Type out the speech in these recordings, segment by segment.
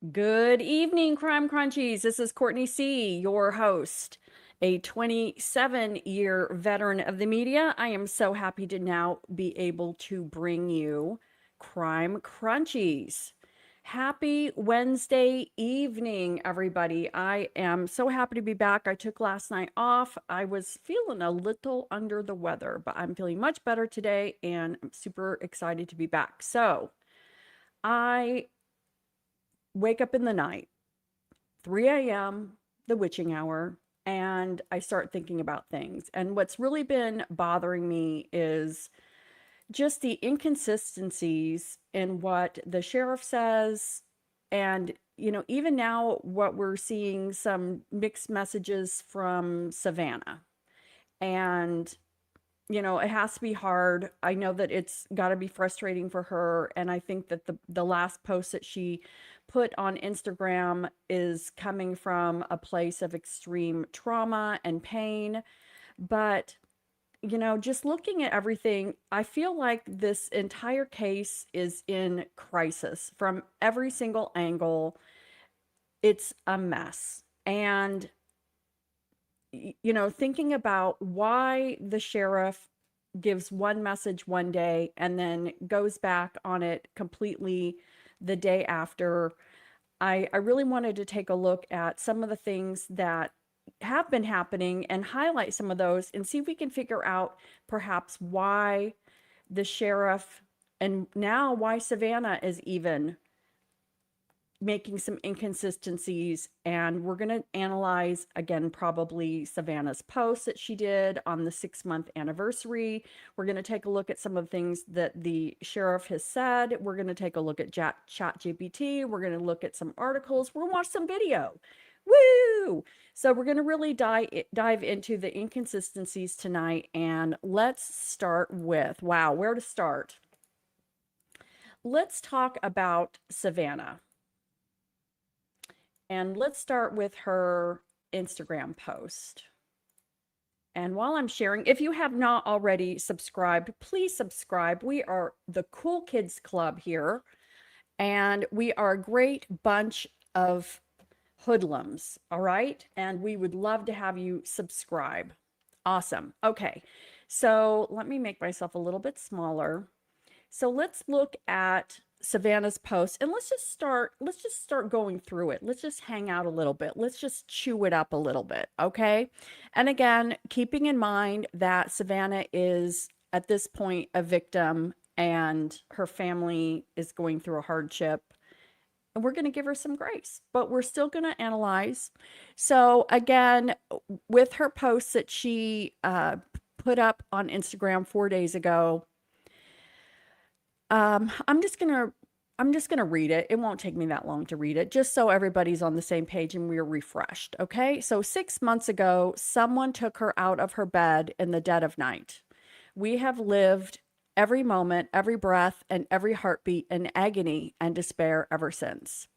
Good evening, Crime Crunchies. This is Courtney C., your host, a 27-year veteran of the media. I am so happy to now be able to bring you Crime Crunchies. Happy Wednesday evening, everybody. I am so happy to be back. I took last night off. I was feeling a little under the weather, but I'm feeling much better today and I'm super excited to be back. So, I wake up in the night, 3 a.m., the witching hour, and I start thinking about things. And what's really been bothering me is just the inconsistencies in what the sheriff says. And, even now, what we're seeing some mixed messages from Savannah. And it has to be hard. I know that it's got to be frustrating for her. And I think that the last post that she put on Instagram is coming from a place of extreme trauma and pain. But, just looking at everything, I feel like this entire case is in crisis from every single angle. It's a mess. And thinking about why the sheriff gives one message one day and then goes back on it completely the day after. I really wanted to take a look at some of the things that have been happening and highlight some of those and see if we can figure out perhaps why the sheriff and now why Savannah is even making some inconsistencies. And we're going to analyze again probably Savannah's post that she did on the 6-month anniversary. We're going to take a look at some of the things that the sheriff has said. We're going to take a look at ChatGPT. We're going to look at some articles. We're going to watch some video. Woo! So we're going to really dive into the inconsistencies tonight. And let's start with, wow, where to start? Let's talk about Savannah. And let's start with her Instagram post. And while I'm sharing, if you have not already subscribed, please subscribe. We are the Cool Kids Club here, and we are a great bunch of hoodlums, all right? And we would love to have you subscribe. Awesome. Okay, so let me make myself a little bit smaller. So let's look at Savannah's post and let's just start going through it. Let's just hang out a little bit. Let's just chew it up a little bit, okay? And again, keeping in mind that Savannah is at this point a victim and her family is going through a hardship. And we're going to give her some grace, but we're still going to analyze. So again, with her posts that she put up on Instagram 4 days ago, I'm just gonna read it. It won't take me that long to read it, just so everybody's on the same page and we're refreshed. Okay. So 6 months ago, someone took her out of her bed in the dead of night. We have lived every moment, every breath, and every heartbeat in agony and despair ever since.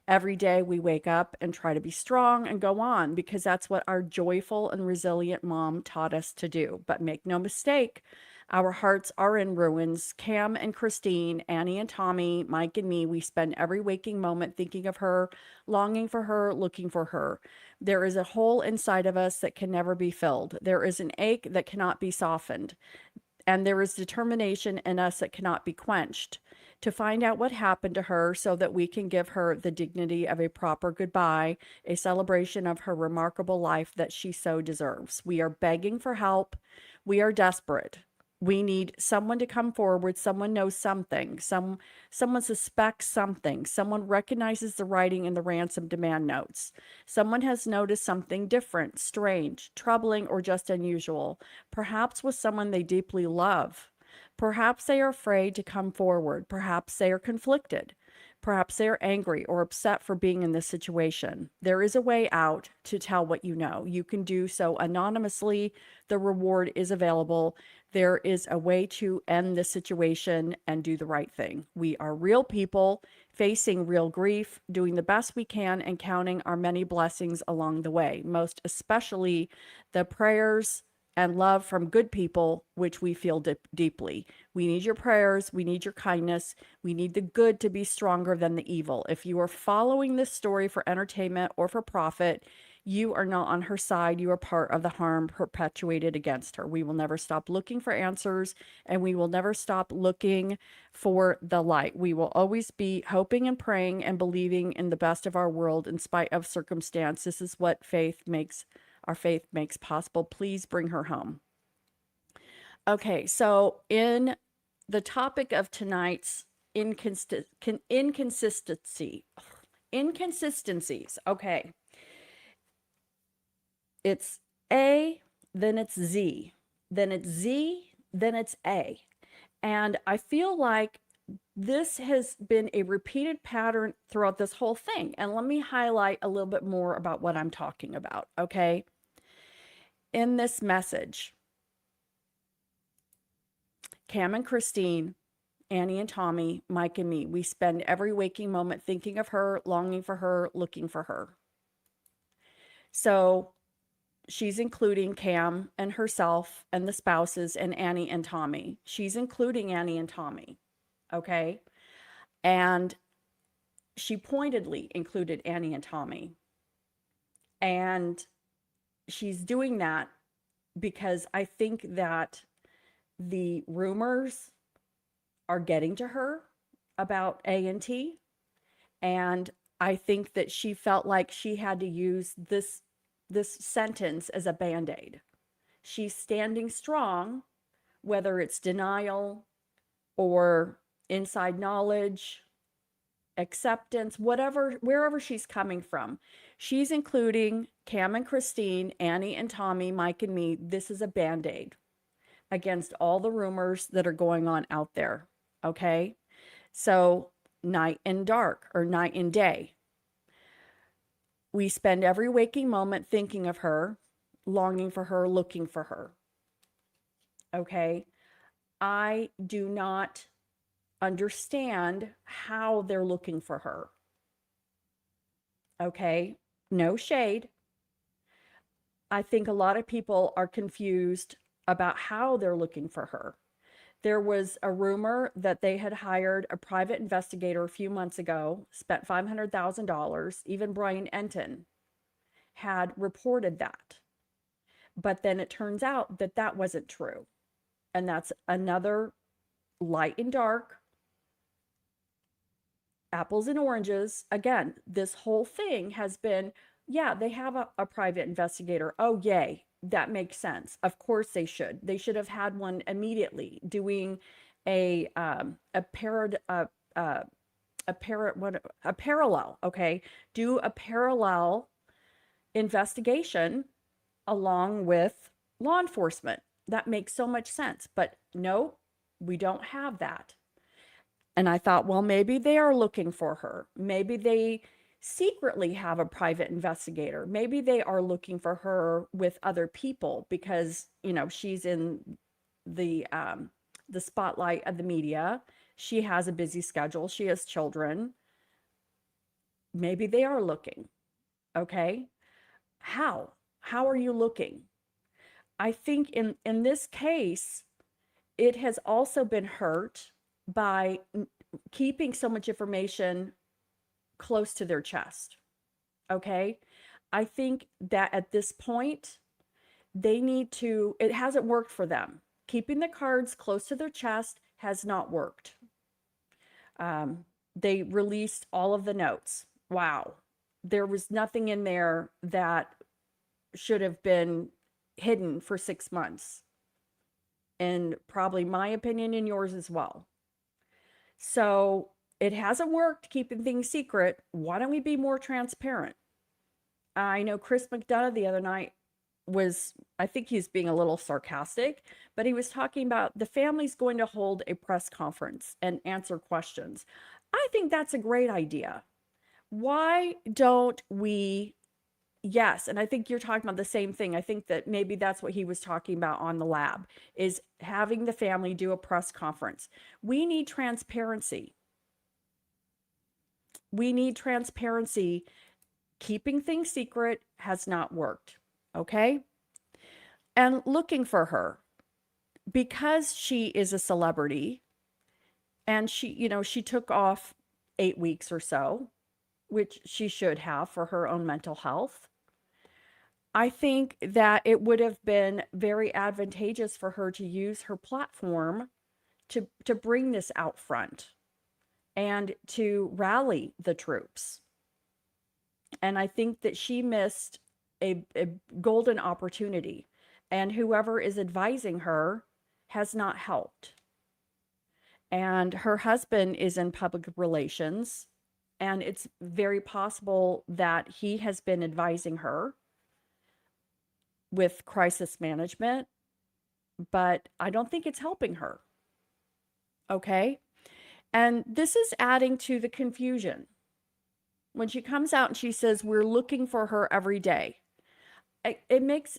Every day we wake up and try to be strong and go on because that's what our joyful and resilient mom taught us to do. But make no mistake, our hearts are in ruins. Cam and Christine, Annie and Tommy, Mike and me, we spend every waking moment thinking of her, longing for her, looking for her. There is a hole inside of us that can never be filled. There is an ache that cannot be softened. And there is determination in us that cannot be quenched to find out what happened to her so that we can give her the dignity of a proper goodbye, a celebration of her remarkable life that she so deserves. We are begging for help. We are desperate. We need someone to come forward. Someone knows something. Someone suspects something. Someone recognizes the writing in the ransom demand notes. Someone has noticed something different, strange, troubling, or just unusual, perhaps with someone they deeply love. Perhaps they are afraid to come forward. Perhaps they are conflicted. Perhaps they are angry or upset for being in this situation. There is a way out to tell what you know. You can do so anonymously. The reward is available. There is a way to end this situation and do the right thing. We are real people facing real grief, doing the best we can, and counting our many blessings along the way, most especially the prayers and love from good people, which we feel deeply. We need your prayers. We need your kindness. We need the good to be stronger than the evil. If you are following this story for entertainment or for profit, you are not on her side. You are part of the harm perpetuated against her. We will never stop looking for answers, and we will never stop looking for the light. We will always be hoping and praying and believing in the best of our world in spite of circumstance. This is what our faith makes possible. Please bring her home. Okay, so in the topic of tonight's inconsistencies. Okay. It's A, then it's Z, then it's Z, then it's A. And I feel like this has been a repeated pattern throughout this whole thing. And let me highlight a little bit more about what I'm talking about, okay? In this message, Cam and Christine, Annie and Tommy, Mike and me, we spend every waking moment thinking of her, longing for her, looking for her. So she's including Cam and herself and the spouses and Annie and Tommy. She's including Annie and Tommy, okay? And she pointedly included Annie and Tommy. And she's doing that because I think that the rumors are getting to her about A&T. And I think that she felt like she had to use this sentence as a Band-Aid. She's standing strong, whether it's denial or inside knowledge, acceptance, wherever she's coming from. She's including Cam and Christine, Annie and Tommy, Mike and me. This is a Band-Aid against all the rumors that are going on out there. Okay? So night and dark, or night and day. We spend every waking moment thinking of her, longing for her, looking for her. Okay? I do not understand how they're looking for her. Okay? No shade. I think a lot of people are confused about how they're looking for her. There was a rumor that they had hired a private investigator a few months ago, spent $500,000. Even Brian Enton had reported that. But then it turns out that that wasn't true. And that's another light and dark, apples and oranges. Again, this whole thing has been, yeah, they have a private investigator. Oh, yay. That makes sense. Of course they should. They should have had one immediately doing a parallel, okay? Do a parallel investigation along with law enforcement. That makes so much sense. But no, we don't have that. And I thought, well, maybe they are looking for her. Maybe they secretly have a private investigator. Maybe they are looking for her with other people because, you know, she's in the spotlight of the media. She has a busy schedule. She has children. Maybe they are looking. Okay. How are you looking? I think in this case, it has also been hurt by keeping so much information close to their chest. Okay. I think that at this point, they need to, it hasn't worked for them. Keeping the cards close to their chest has not worked. They released all of the notes. Wow. There was nothing in there that should have been hidden for 6 months. And probably my opinion and yours as well. So it hasn't worked keeping things secret. Why don't we be more transparent? I know Chris McDonough the other night I think he's being a little sarcastic, but he was talking about the family's going to hold a press conference and answer questions. I think that's a great idea. Why don't we? Yes, and I think you're talking about the same thing. I think that maybe that's what he was talking about on the lab, is having the family do a press conference. We need transparency. We need transparency. Keeping things secret has not worked. Okay? and looking for her because she is a celebrity and she took off 8 weeks or so, which she should have for her own mental health. I think that it would have been very advantageous for her to use her platform to bring this out front and to rally the troops. And I think that she missed a golden opportunity, and whoever is advising her has not helped. And her husband is in public relations, and it's very possible that he has been advising her with crisis management, but I don't think it's helping her. Okay? And this is adding to the confusion. When she comes out and she says, we're looking for her every day, it makes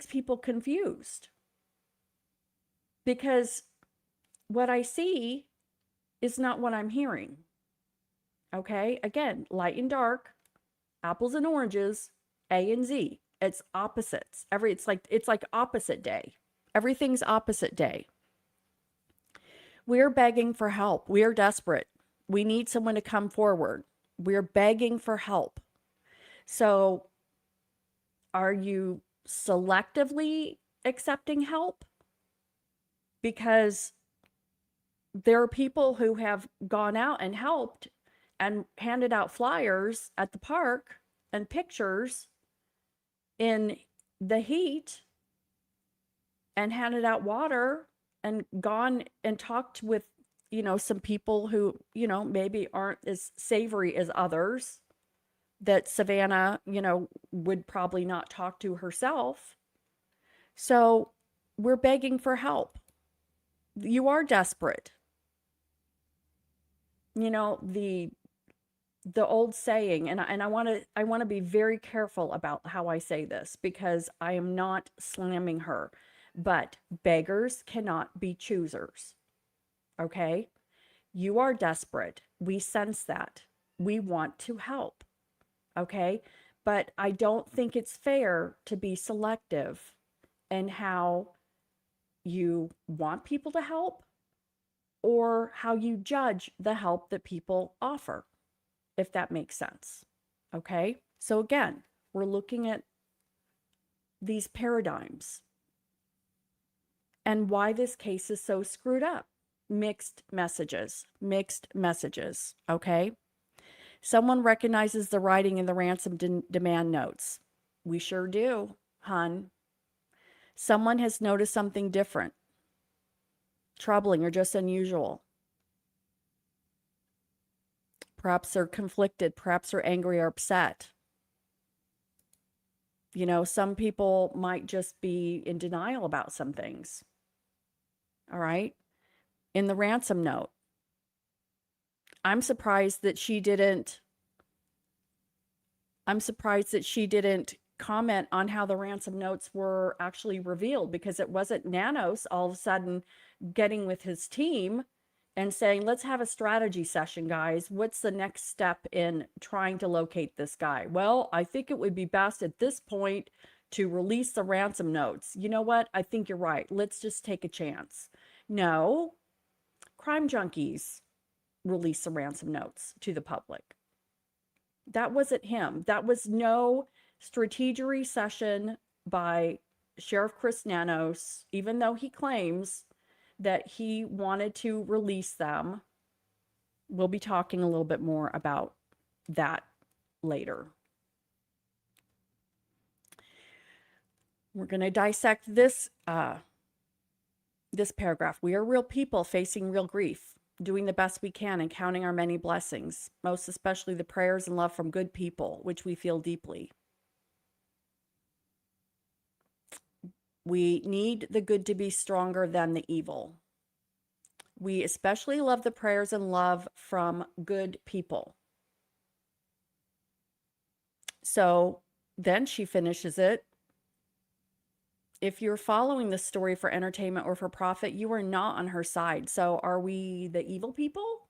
people confused, because what I see is not what I'm hearing. Okay? Again, light and dark, apples and oranges, A and Z. It's opposites. It's like opposite day. Everything's opposite day. We're begging for help. We are desperate. We need someone to come forward. We're begging for help. So, are you selectively accepting help? Because there are people who have gone out and helped and handed out flyers at the park and pictures in the heat and handed out water and gone and talked with, some people who, maybe aren't as savory as others that Savannah, would probably not talk to herself. So we're begging for help. You are desperate. The old saying, and I want to be very careful about how I say this, because I am not slamming her, but beggars cannot be choosers. Okay? You are desperate. We sense that. We want to help. Okay? But I don't think it's fair to be selective in how you want people to help or how you judge the help that people offer, if that makes sense. Okay? So again, we're looking at these paradigms and why this case is so screwed up. Mixed messages. Okay? Someone recognizes the writing in the ransom demand notes. We sure do, hun. Someone has noticed something different, troubling, or just unusual. Perhaps they're conflicted, perhaps they're angry or upset. Some people might just be in denial about some things. All right? In the ransom note, I'm surprised that she didn't comment on how the ransom notes were actually revealed, because it wasn't Nanos all of a sudden getting with his team and saying, let's have a strategy session, guys. What's the next step in trying to locate this guy? Well, I think it would be best at this point to release the ransom notes. You know what? I think you're right. Let's just take a chance. No, Crime Junkies released the ransom notes to the public. That wasn't him. That was no strategery session by Sheriff Chris Nanos, even though he claims that he wanted to release them. We'll be talking a little bit more about that later. We're going to dissect this paragraph. We are real people facing real grief, doing the best we can and counting our many blessings, most especially the prayers and love from good people, which we feel deeply. We need the good to be stronger than the evil. We especially love the prayers and love from good people. So then she finishes it. If you're following this story for entertainment or for profit, you are not on her side. So are we the evil people?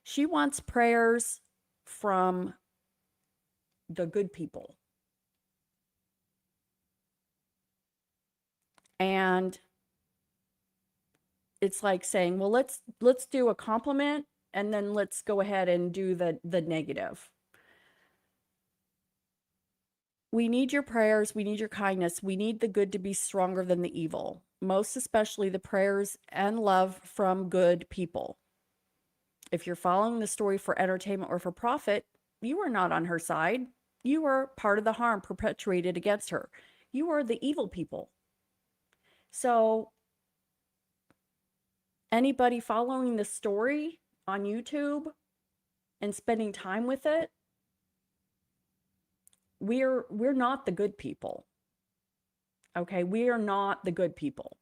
She wants prayers from the good people. And it's like saying, well, let's do a compliment and then let's go ahead and do the negative. We need your prayers. We need your kindness. We need the good to be stronger than the evil, most especially the prayers and love from good people. If you're following the story for entertainment or for profit, you are not on her side. You are part of the harm perpetuated against her. You are the evil people. So anybody following the story on YouTube and spending time with it, we're not the good people. Okay, we are not the good people.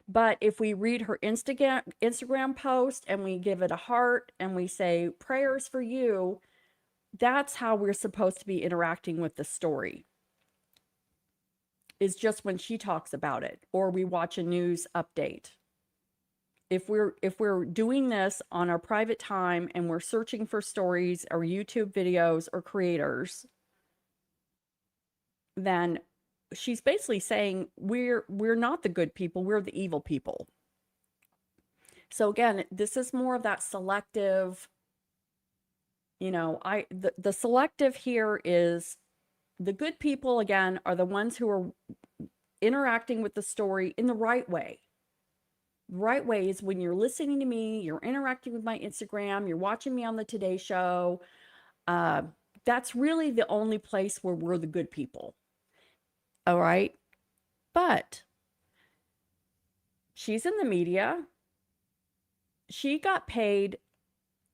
But if we read her Instagram post and we give it a heart and we say prayers for you, that's how we're supposed to be interacting with the story. Is just when she talks about it or we watch a news update. If we're doing this on our private time and we're searching for stories or YouTube videos or creators, then she's basically saying we're not the good people, we're the evil people. So again, this is more of that selective, the selective here is the good people, again, are the ones who are interacting with the story in the right way. Right way is when you're listening to me, you're interacting with my Instagram, you're watching me on the Today Show. That's really the only place where we're the good people. All right. But she's in the media. She got paid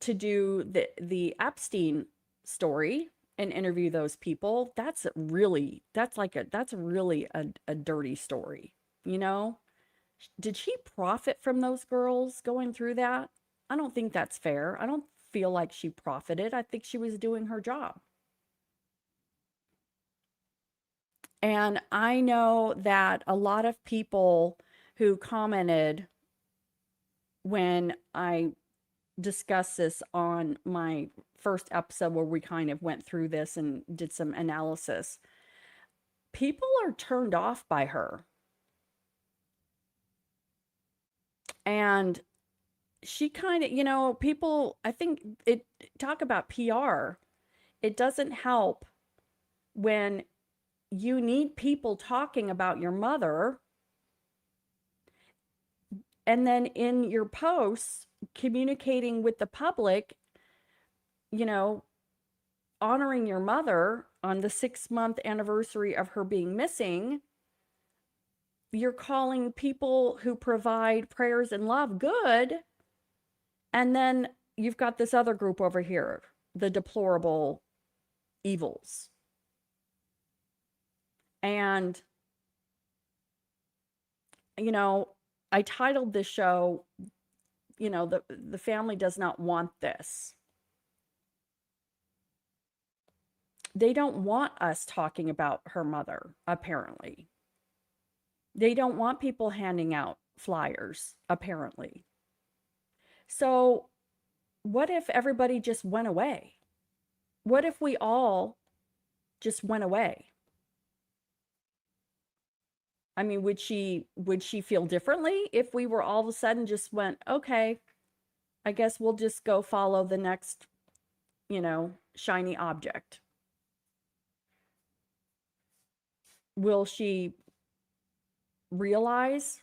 to do the Epstein story and interview those people. That's really a dirty story, Did she profit from those girls going through that? I don't think that's fair. I don't feel like she profited. I think she was doing her job. And I know that a lot of people who commented when I discussed this on my first episode where we kind of went through this and did some analysis, people are turned off by her. And she kind of, people, I think talk about PR. It doesn't help when you need people talking about your mother. And then in your posts, communicating with the public, honoring your mother on the 6-month anniversary of her being missing, you're calling people who provide prayers and love good. And then you've got this other group over here, the deplorable evils. And, I titled this show, the family does not want this. They don't want us talking about her mother, apparently. They don't want people handing out flyers, apparently. So what if everybody just went away? What if we all just went away? I mean, would she feel differently if we were all of a sudden just went, okay, I guess we'll just go follow the next, shiny object? Will she realize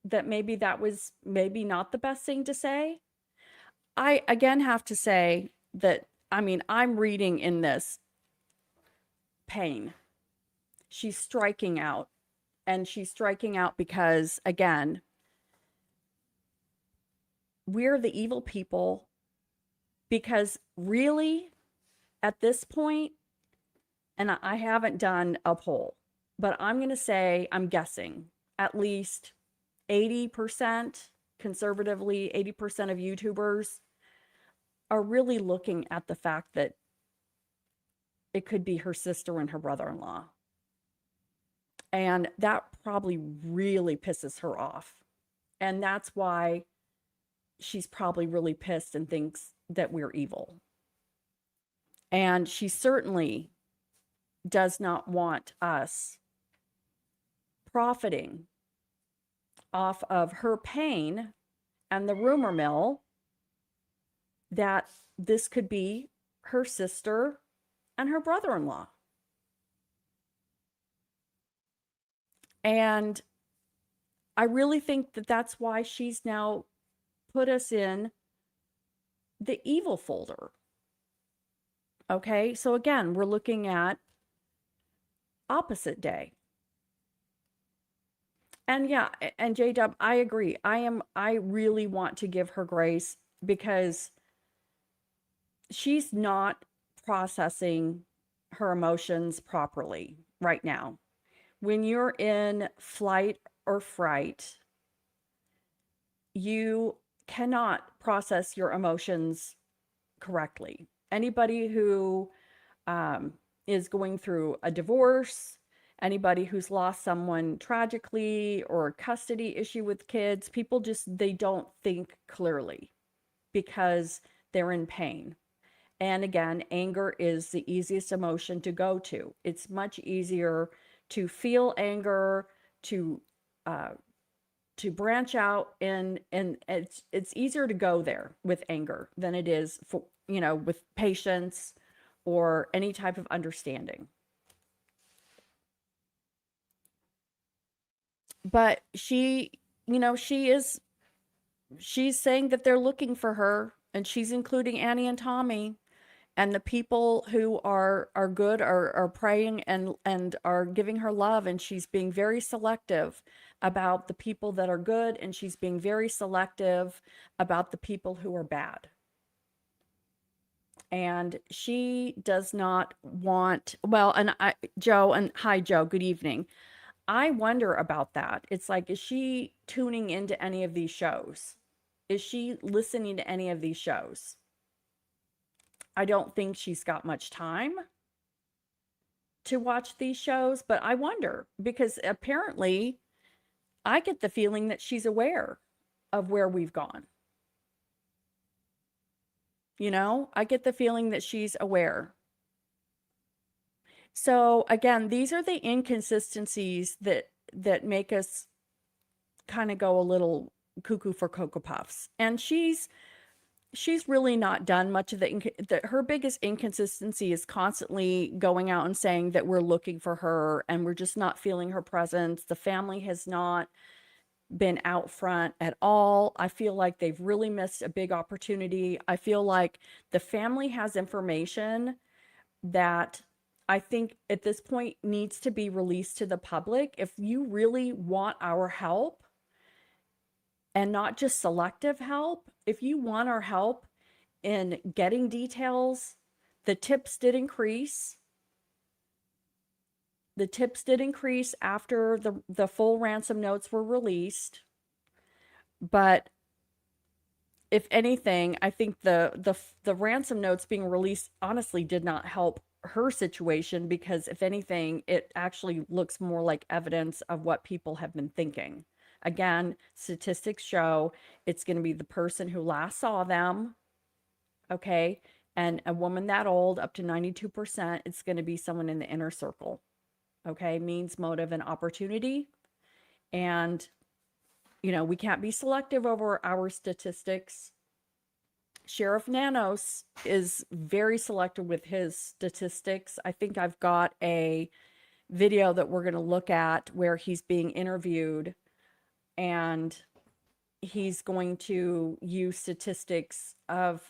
that maybe that was maybe not the best thing to say? I again have to say that, I'm reading in this pain. She's striking out. And she's striking out because, again, we're the evil people. Because really, at this point, and I haven't done a poll, but I'm going to say, I'm guessing, at least 80%, conservatively, 80% of YouTubers are really looking at the fact that it could be her sister and her brother-in-law. And that probably really pisses her off. And that's why she's probably really pissed and thinks that we're evil. And she certainly does not want us profiting off of her pain and the rumor mill that this could be her sister and her brother-in-law. And I really think that that's why she's now put us in the evil folder. Okay, so again, we're looking at opposite day. And yeah, and J-Dub, I agree. I really want to give her grace because she's not processing her emotions properly right now. When you're in flight or fright, you cannot process your emotions correctly. Anybody who is going through a divorce, anybody who's lost someone tragically, or a custody issue with kids, people just, they don't think clearly because they're in pain. And again, anger is the easiest emotion to go to. It's much easier to feel anger, to branch out, and it's easier to go there with anger than it is for, with patience or any type of understanding. But she, she's saying that they're looking for her, and she's including Annie and Tommy, and the people who are good are praying and are giving her love, and she's being very selective about the people that are good, and she's being very selective about the people who are bad. And she does not want, well, and Joe, and hi Joe, good evening. I wonder about that. It's like, is she tuning into any of these shows? Is she listening to any of these shows? I don't think she's got much time to watch these shows, but I wonder, because apparently I get the feeling that she's aware of where we've gone. I get the feeling that she's aware. So again, these are the inconsistencies that make us kind of go a little cuckoo for Cocoa Puffs. And she's really not done much of her biggest inconsistency is constantly going out and saying that we're looking for her and we're just not feeling her presence. The family has not been out front at all. I feel like they've really missed a big opportunity. I feel like the family has information that I think at this point needs to be released to the public. If you really want our help, and not just selective help, if you want our help in getting details, the tips did increase. The tips did increase after the full ransom notes were released. But if anything, I think the ransom notes being released honestly did not help her situation, because if anything, it actually looks more like evidence of what people have been thinking. Again, statistics show it's going to be the person who last saw them, okay? And a woman that old, up to 92%, it's going to be someone in the inner circle, okay? Means, motive, and opportunity. And, we can't be selective over our statistics. Sheriff Nanos is very selective with his statistics. I think I've got a video that we're going to look at where he's being interviewed, and he's going to use statistics of,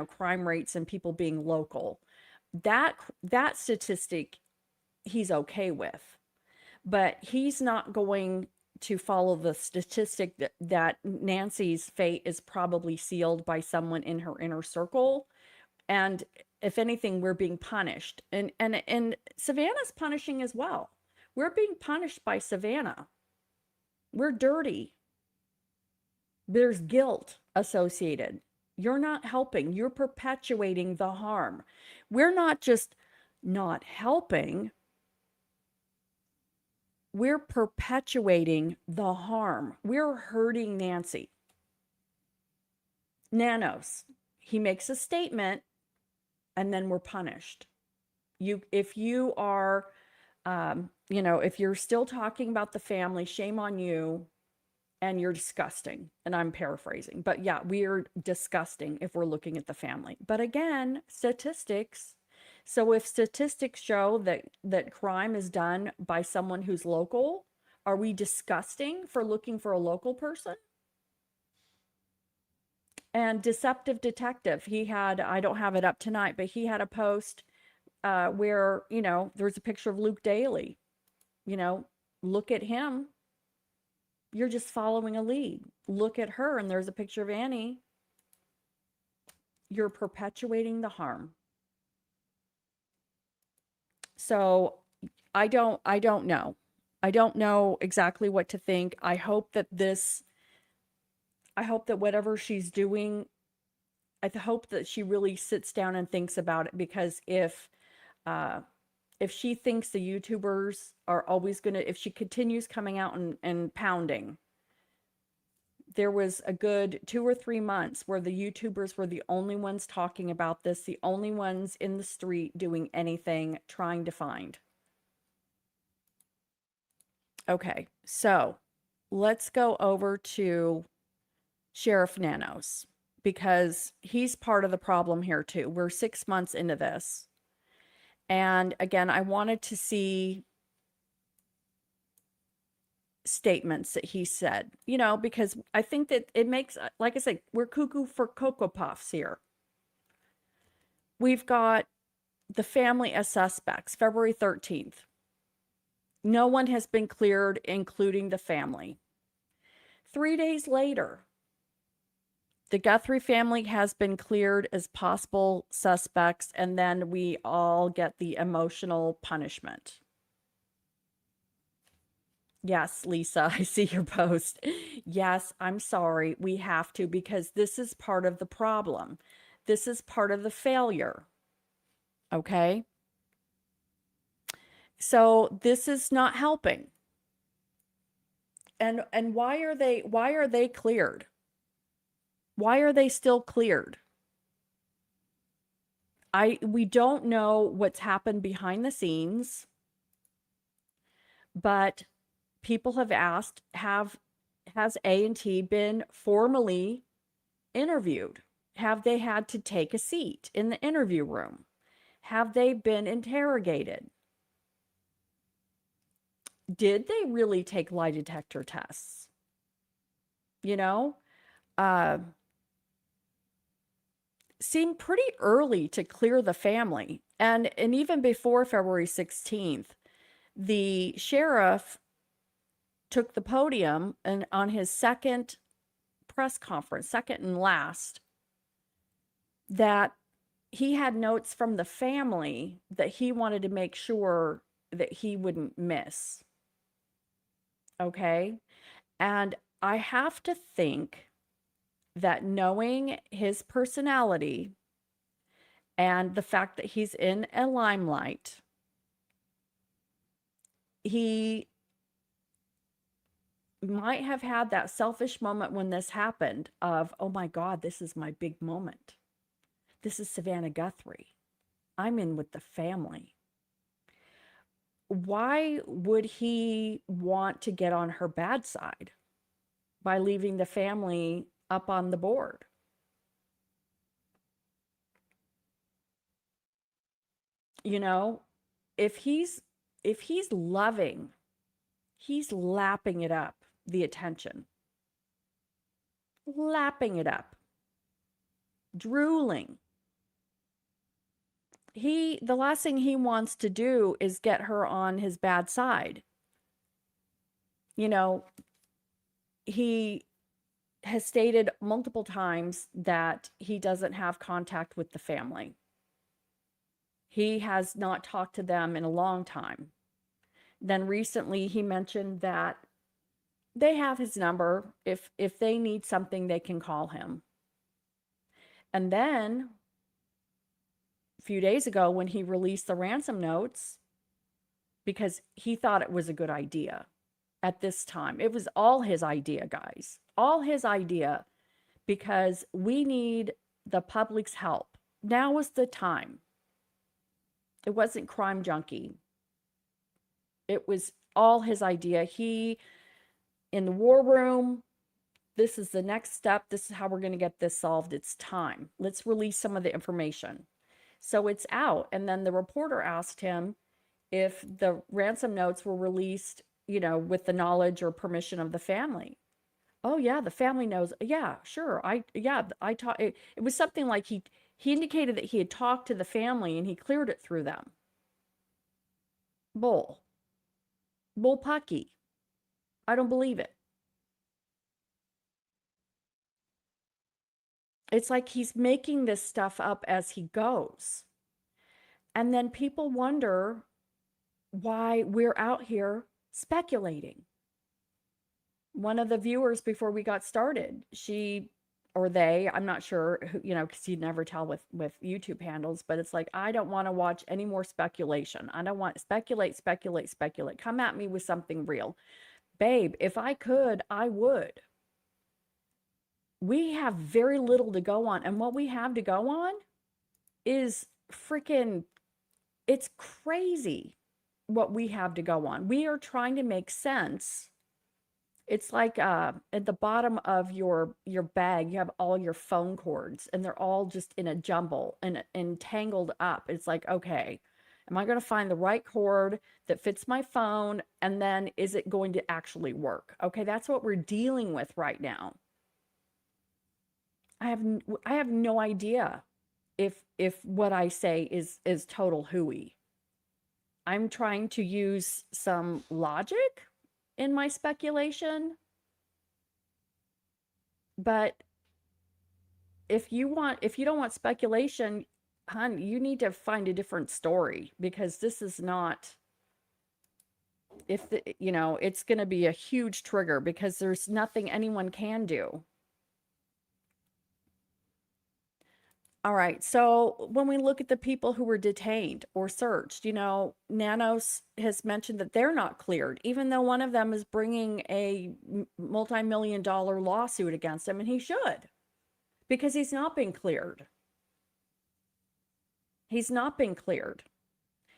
crime rates and people being local. That statistic he's okay with, but he's not going to follow the statistic that Nancy's fate is probably sealed by someone in her inner circle. And if anything, we're being punished. And Savannah's punishing as well. We're being punished by Savannah. We're dirty. There's guilt associated. You're not helping. You're perpetuating the harm. We're not just not helping. We're perpetuating the harm. We're hurting Nancy. Nanos, he makes a statement, and then we're punished. If you are You know, if you're still talking about the family, shame on you, and you're disgusting. And I'm paraphrasing, but yeah, we're disgusting if we're looking at the family. But again, statistics. So if statistics show that crime is done by someone who's local, are we disgusting for looking for a local person? And Deceptive Detective, he had, I don't have it up tonight, but he had a post where, you know, there's a picture of Luke Daly. You know, look at him. You're just following a lead. Look at her, and there's a picture of Annie. You're perpetuating the harm. So I don't know. I don't know exactly what to think. I hope that whatever she's doing, I hope that she really sits down and thinks about it, because uh, if she thinks the YouTubers are always going to, if she continues coming out and pounding, there was a good 2 or 3 months where the YouTubers were the only ones talking about this, the only ones in the street doing anything, trying to find. Okay, so let's go over to Sheriff Nanos, because he's part of the problem here too. We're 6 months into this. And again, I wanted to see statements that he said, you know, because I think that it makes, like I said, we're cuckoo for Cocoa Puffs here. We've got the family as suspects, February 13th. No one has been cleared, including the family. 3 days later, the Guthrie family has been cleared as possible suspects, and then we all get the emotional punishment. Yes, Lisa, I see your post. Yes, I'm sorry. We have to, because this is part of the problem. This is part of the failure. Okay? So this is not helping. And why are they cleared? Why are they still cleared? We don't know what's happened behind the scenes, but people have asked, has A&T been formally interviewed? Have they had to take a seat in the interview room? Have they been interrogated? Did they really take lie detector tests? You know, uh, seemed pretty early to clear the family. And even before February 16th, the sheriff took the podium and on his second press conference, second and last, that he had notes from the family that he wanted to make sure that he wouldn't miss. Okay. And I have to think that, knowing his personality and the fact that he's in a limelight, he might have had that selfish moment when this happened of, oh my God, this is my big moment. This is Savannah Guthrie. I'm in with the family. Why would he want to get on her bad side by leaving the family up on the board? You know, if he's loving, he's lapping it up, the attention, lapping it up, drooling. The last thing he wants to do is get her on his bad side. You know, he has stated multiple times that he doesn't have contact with the family. He has not talked to them in a long time. Then recently he mentioned that they have his number. If they need something, they can call him. And then a few days ago, when he released the ransom notes, because he thought it was a good idea at this time. It was all his idea, guys. All his idea, because we need the public's help. Now was the time. It wasn't Crime Junkie. It was all his idea. He, in the war room, this is the next step. This is how we're going to get this solved. It's time. Let's release some of the information. So it's out. And then the reporter asked him if the ransom notes were released, with the knowledge or permission of the family. Oh yeah, the family knows. Yeah, sure. I talked. It was something like he indicated that he had talked to the family and he cleared it through them. Bull. Bullpucky. I don't believe it. It's like he's making this stuff up as he goes. And then people wonder why we're out here speculating. One of the viewers before we got started, she or they, I'm not sure who, because you never tell with YouTube handles, but it's like, I don't want to watch any more speculation. I don't want speculate. Come at me with something real. Babe, if I could, I would. We have very little to go on. And what we have to go on is freaking, it's crazy what we have to go on. We are trying to make sense. It's like at the bottom of your bag, you have all your phone cords and they're all just in a jumble and tangled up. It's like, okay, am I going to find the right cord that fits my phone? And then is it going to actually work? Okay, that's what we're dealing with right now. I have no idea if what I say is total hooey. I'm trying to use some logic in my speculation, but if you don't want speculation, hon, you need to find a different story, because this is not, it's going to be a huge trigger because there's nothing anyone can do. All right. So when we look at the people who were detained or searched, Nanos has mentioned that they're not cleared, even though one of them is bringing a multi-million-dollar lawsuit against him, and he should, because he's not been cleared. He's not been cleared.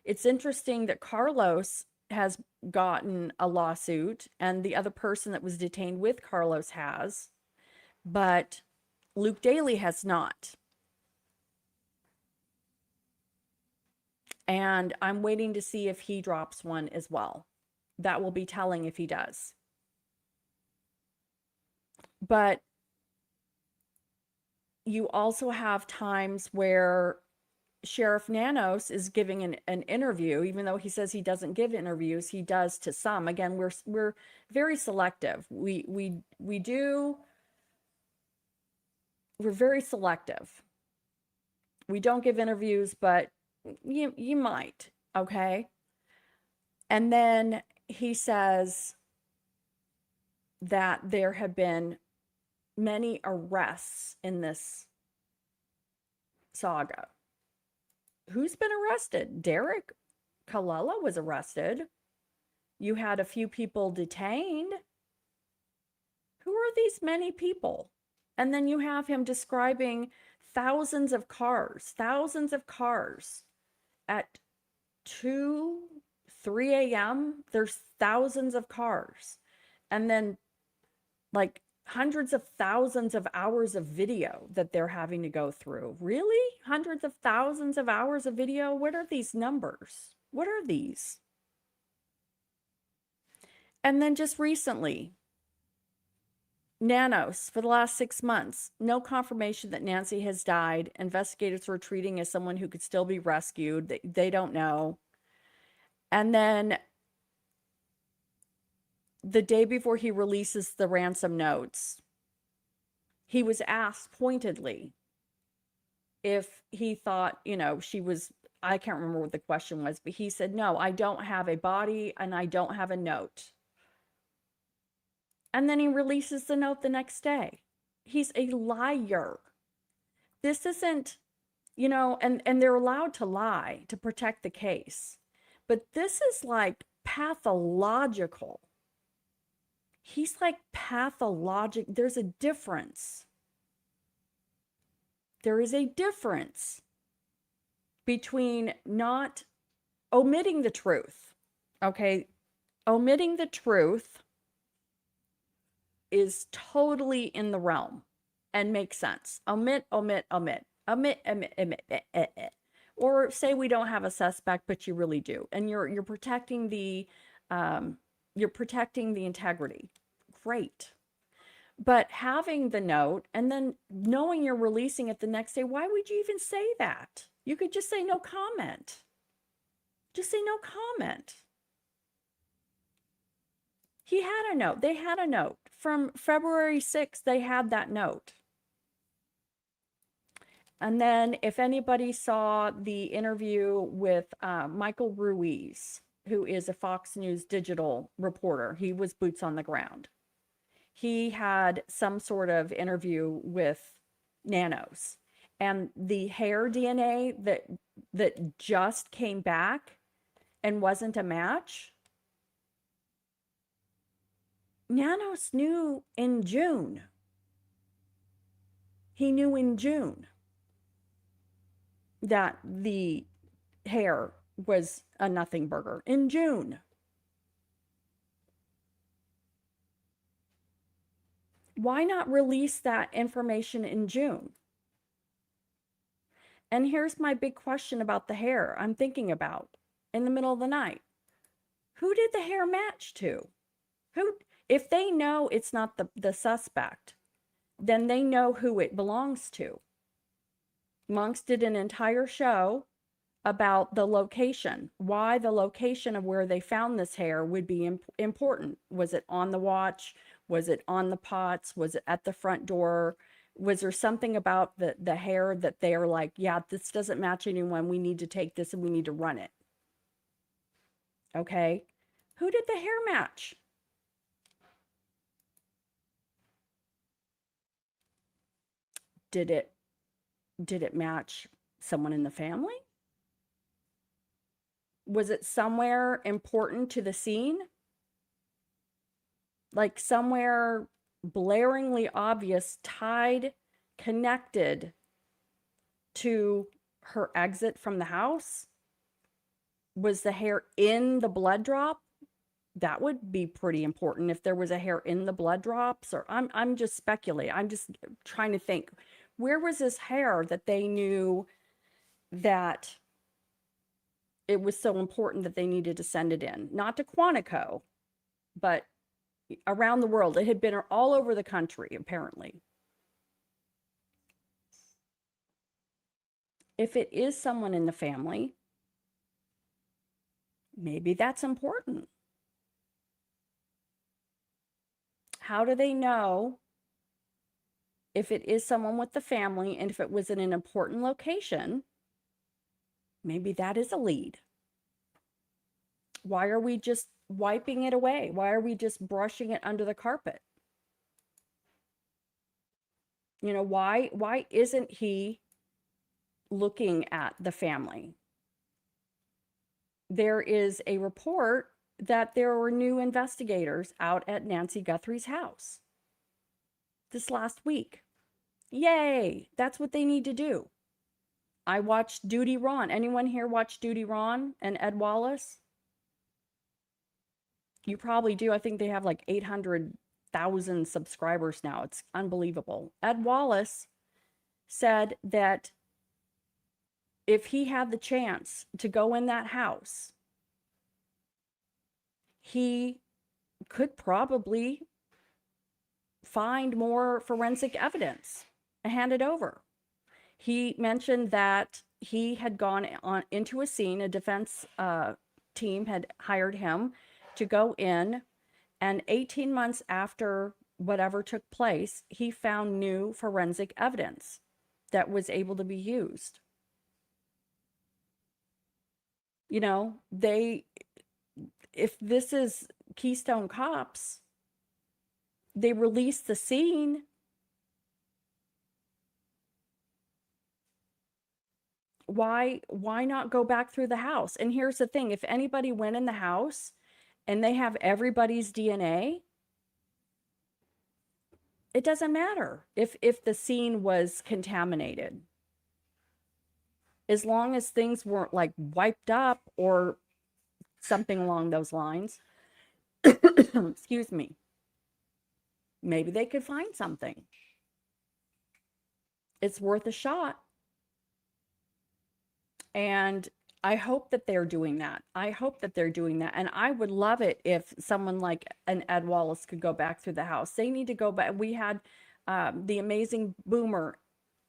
It's interesting that Carlos has gotten a lawsuit and the other person that was detained with Carlos has, but Luke Daly has not. And I'm waiting to see if he drops one as well. That will be telling if he does. But you also have times where Sheriff Nanos is giving an interview, even though he says he doesn't give interviews, he does to some. Again, we're very selective. We're very selective. We don't give interviews, but you might, okay? And then he says that there have been many arrests in this saga. Who's been arrested? Derek Kalala was arrested. You had a few people detained. Who are these many people? And then you have him describing thousands of cars at 2, 3 a.m. There's thousands of cars. And then like hundreds of thousands of hours of video that they're having to go through. Really? Hundreds of thousands of hours of video? What are these numbers? What are these? And then just recently, Nanos, for the last 6 months, no confirmation that Nancy has died. Investigators were treating as someone who could still be rescued. They don't know. And then the day before he releases the ransom notes, he was asked pointedly if he thought, she was, I can't remember what the question was, but he said, no, I don't have a body and I don't have a note. And then he releases the note the next day. He's a liar. This isn't, and they're allowed to lie to protect the case. But this is like pathological. He's like pathologic. There's a difference. There is a difference between not omitting the truth. Okay. Omitting the truth is totally in the realm and makes sense. Omit, omit, omit, omit, omit, omit, or say we don't have a suspect, but you really do, and you're protecting the integrity. Great. But having the note and then knowing you're releasing it the next day, why would you even say that? You could just say no comment. Just say no comment. He had a note. They had a note. From February 6th, they had that note. And then if anybody saw the interview with Michael Ruiz, who is a Fox News digital reporter, he was boots on the ground. He had some sort of interview with Nanos, and the hair DNA that just came back and wasn't a match, Nanos knew in June. He knew in June that the hair was a nothing burger in June. Why not release that information in June? And here's my big question about the hair I'm thinking about in the middle of the night. Who did the hair match to? Who, if they know it's not the suspect, then they know who it belongs to. Monks did an entire show about the location, why the location of where they found this hair would be important. Was it on the watch? Was it on the pots? Was it at the front door? Was there something about the hair that they are like, yeah, this doesn't match anyone. We need to take this and we need to run it. Okay. Who did the hair match? Did it match someone in the family? Was it somewhere important to the scene? Like somewhere blaringly obvious, tied, connected to her exit from the house? Was the hair in the blood drop? That would be pretty important if there was a hair in the blood drops. Or I'm just speculating. I'm just trying to think, where was this hair that they knew that it was so important that they needed to send it in? Not to Quantico, but around the world. It had been all over the country, apparently. If it is someone in the family, maybe that's important. How do they know if it is someone with the family, and if it was in an important location? Maybe that is a lead. Why are we just wiping it away? Why are we just brushing it under the carpet? You know, why isn't he looking at the family? There is a report that there were new investigators out at Nancy Guthrie's house this last week. Yay! That's what they need to do. I watched Duty Ron. Anyone here watch Duty Ron and Ed Wallace? You probably do. I think they have like 800,000 subscribers now. It's unbelievable. Ed Wallace said that if he had the chance to go in that house, he could probably find more forensic evidence and hand it over. He mentioned that he had gone on into a scene, a defense team had hired him to go in, and 18 months after whatever took place, he found new forensic evidence that was able to be used. You know, if this is Keystone Cops, they released the scene. Why not go back through the house? And here's the thing, if anybody went in the house and they have everybody's DNA, it doesn't matter if the scene was contaminated. As long as things weren't like wiped up or something along those lines, Excuse me. Maybe they could find something. It's worth a shot. And I hope that they're doing that. I hope that they're doing that. And I would love it if someone like an Ed Wallace could go back through the house. They need to go back. We had the amazing Boomer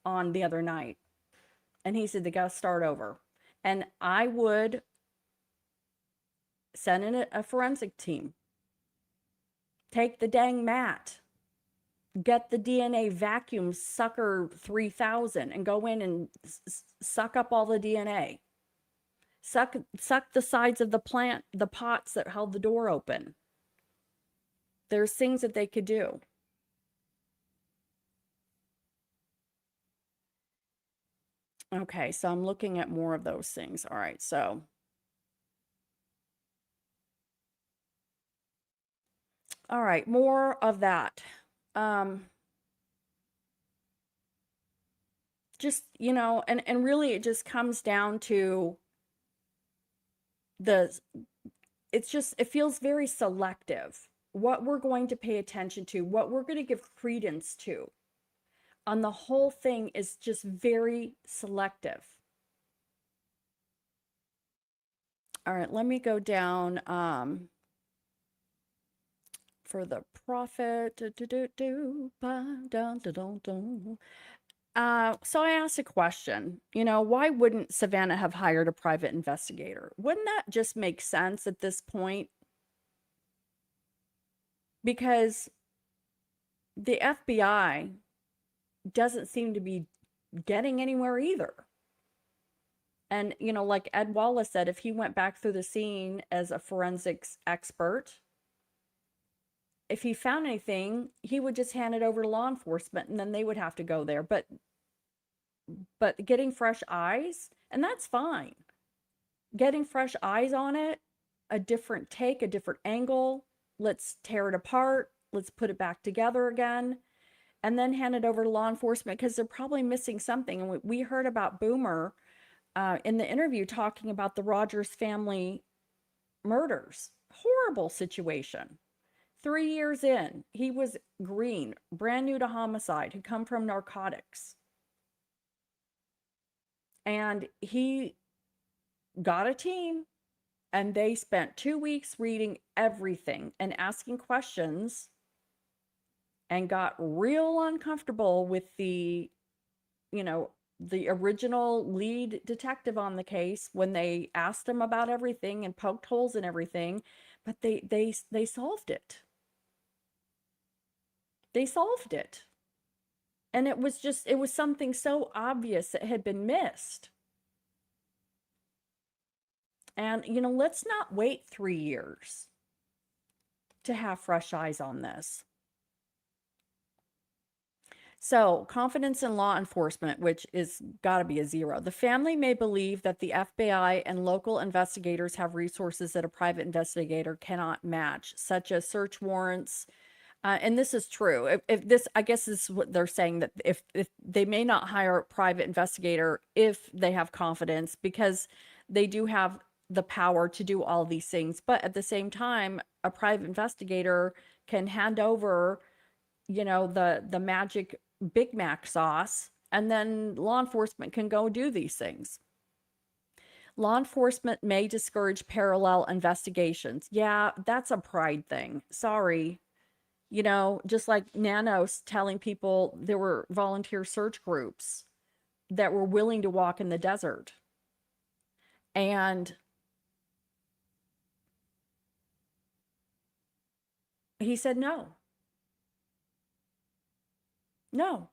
on the other night, and he said they got to start over. And I would send in a forensic team, take the dang mat, get the DNA vacuum sucker 3000 and go in and suck up all the DNA. Suck the sides of the plant, the pots that held the door open. There's things that they could do. Okay, so I'm looking at more of those things. All right, so all right, more of that. Just, you know, and really it just comes down to it feels very selective. What we're going to pay attention to, what we're going to give credence to on the whole thing is just very selective. All right, let me go down for the profit. So I asked a question, you know, why wouldn't Savannah have hired a private investigator? Wouldn't that just make sense at this point? Because the FBI doesn't seem to be getting anywhere either. And, you know, like Ed Wallace said, if he went back through the scene as a forensics expert, if he found anything, he would just hand it over to law enforcement and then they would have to go there. But getting fresh eyes, and that's fine. Getting fresh eyes on it, a different take, a different angle. Let's tear it apart. Let's put it back together again. And then hand it over to law enforcement because they're probably missing something. And we heard about Boomer in the interview talking about the Rogers family murders. Horrible situation. 3 years in, he was green, brand new to homicide, had come from narcotics. And he got a team, and they spent 2 weeks reading everything and asking questions and got real uncomfortable with the, you know, the original lead detective on the case when they asked him about everything and poked holes in everything, but they solved it. They solved it. And it was something so obvious that had been missed. And, you know, let's not wait 3 years to have fresh eyes on this. So, confidence in law enforcement, which is got to be a 0. The family may believe that the FBI and local investigators have resources that a private investigator cannot match, such as search warrants. And this is true. If this, I guess this is what they're saying, that if they may not hire a private investigator if they have confidence, because they do have the power to do all these things. But at the same time, a private investigator can hand over, you know, the magic Big Mac sauce, and then law enforcement can go do these things. Law enforcement may discourage parallel investigations. Yeah, that's a pride thing. Sorry. You know, just like Nanos telling people there were volunteer search groups that were willing to walk in the desert. And he said no. No.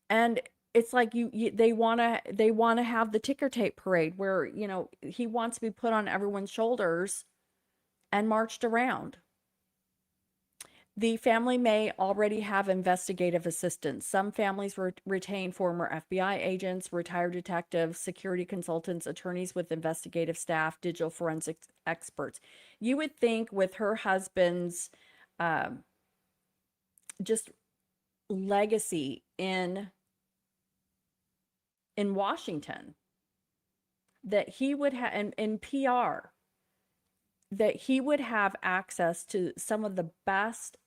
And it's like they want to have the ticker tape parade where, you know, he wants to be put on everyone's shoulders and marched around. The family may already have investigative assistants. Some families retain former FBI agents, retired detectives, security consultants, attorneys with investigative staff, digital forensics experts. You would think with her husband's just legacy in Washington that he would have, in PR, that he would have access to some of the best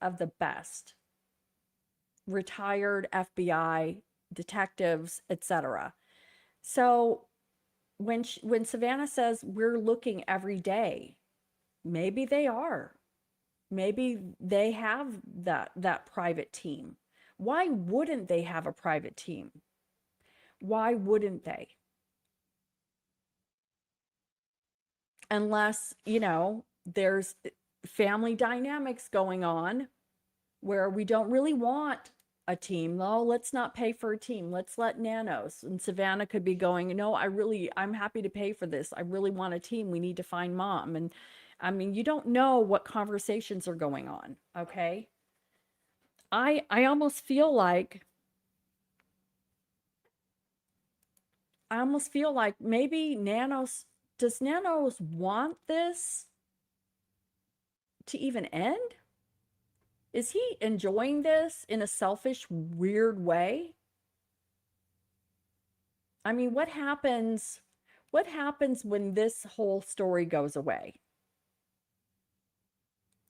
retired FBI detectives, etc. So when Savannah says we're looking every day, maybe they are. Maybe they have that private team. Why wouldn't they have a private team? Why wouldn't they? Unless, there's family dynamics going on where we don't really want a team. No, let's not pay for a team. Let's let Nanos. And Savannah could be going, no, I'm happy to pay for this. I really want a team. We need to find mom. And I mean, you don't know what conversations are going on. Okay. I almost feel like maybe does Nanos want this to even end? Is he enjoying this in a selfish, weird way? I mean, what happens when this whole story goes away?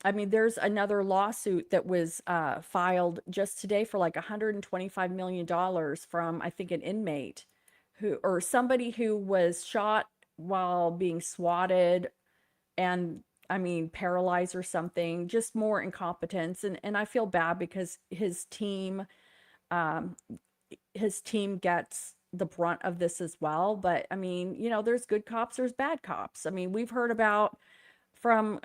I mean, there's another lawsuit that was filed just today for like $125 million from, I think, an inmate or somebody who was shot while being swatted and, I mean, paralyzed or something, just more incompetence. And I feel bad because um, his team gets the brunt of this as well. But I mean, there's good cops, there's bad cops. I mean, we've heard about from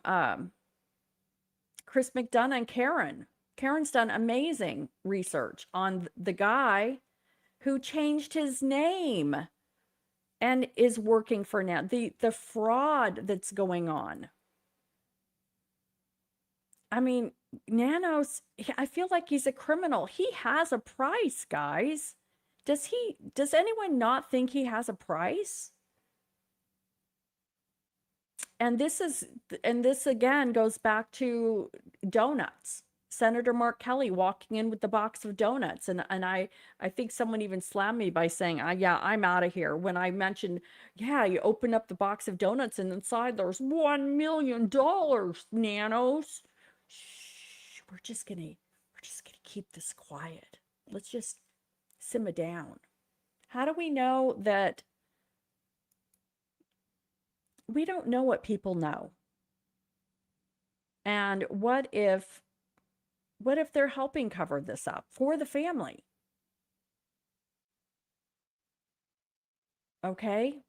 Chris McDonough and Karen. Karen's done amazing research on the guy who changed his name and is working for now. The fraud that's going on. I mean, Nanos, I feel like he's a criminal. He has a price, guys. Does anyone not think he has a price? And this again goes back to donuts. Senator Mark Kelly walking in with the box of donuts. And I think someone even slammed me by saying, yeah, I'm out of here. When I mentioned, yeah, you open up the box of donuts and inside there's $1 million, Nanos. Shh, we're just gonna keep this quiet. Let's just simmer down. How do we know that? We don't know what people know. And what if they're helping cover this up for the family? Okay?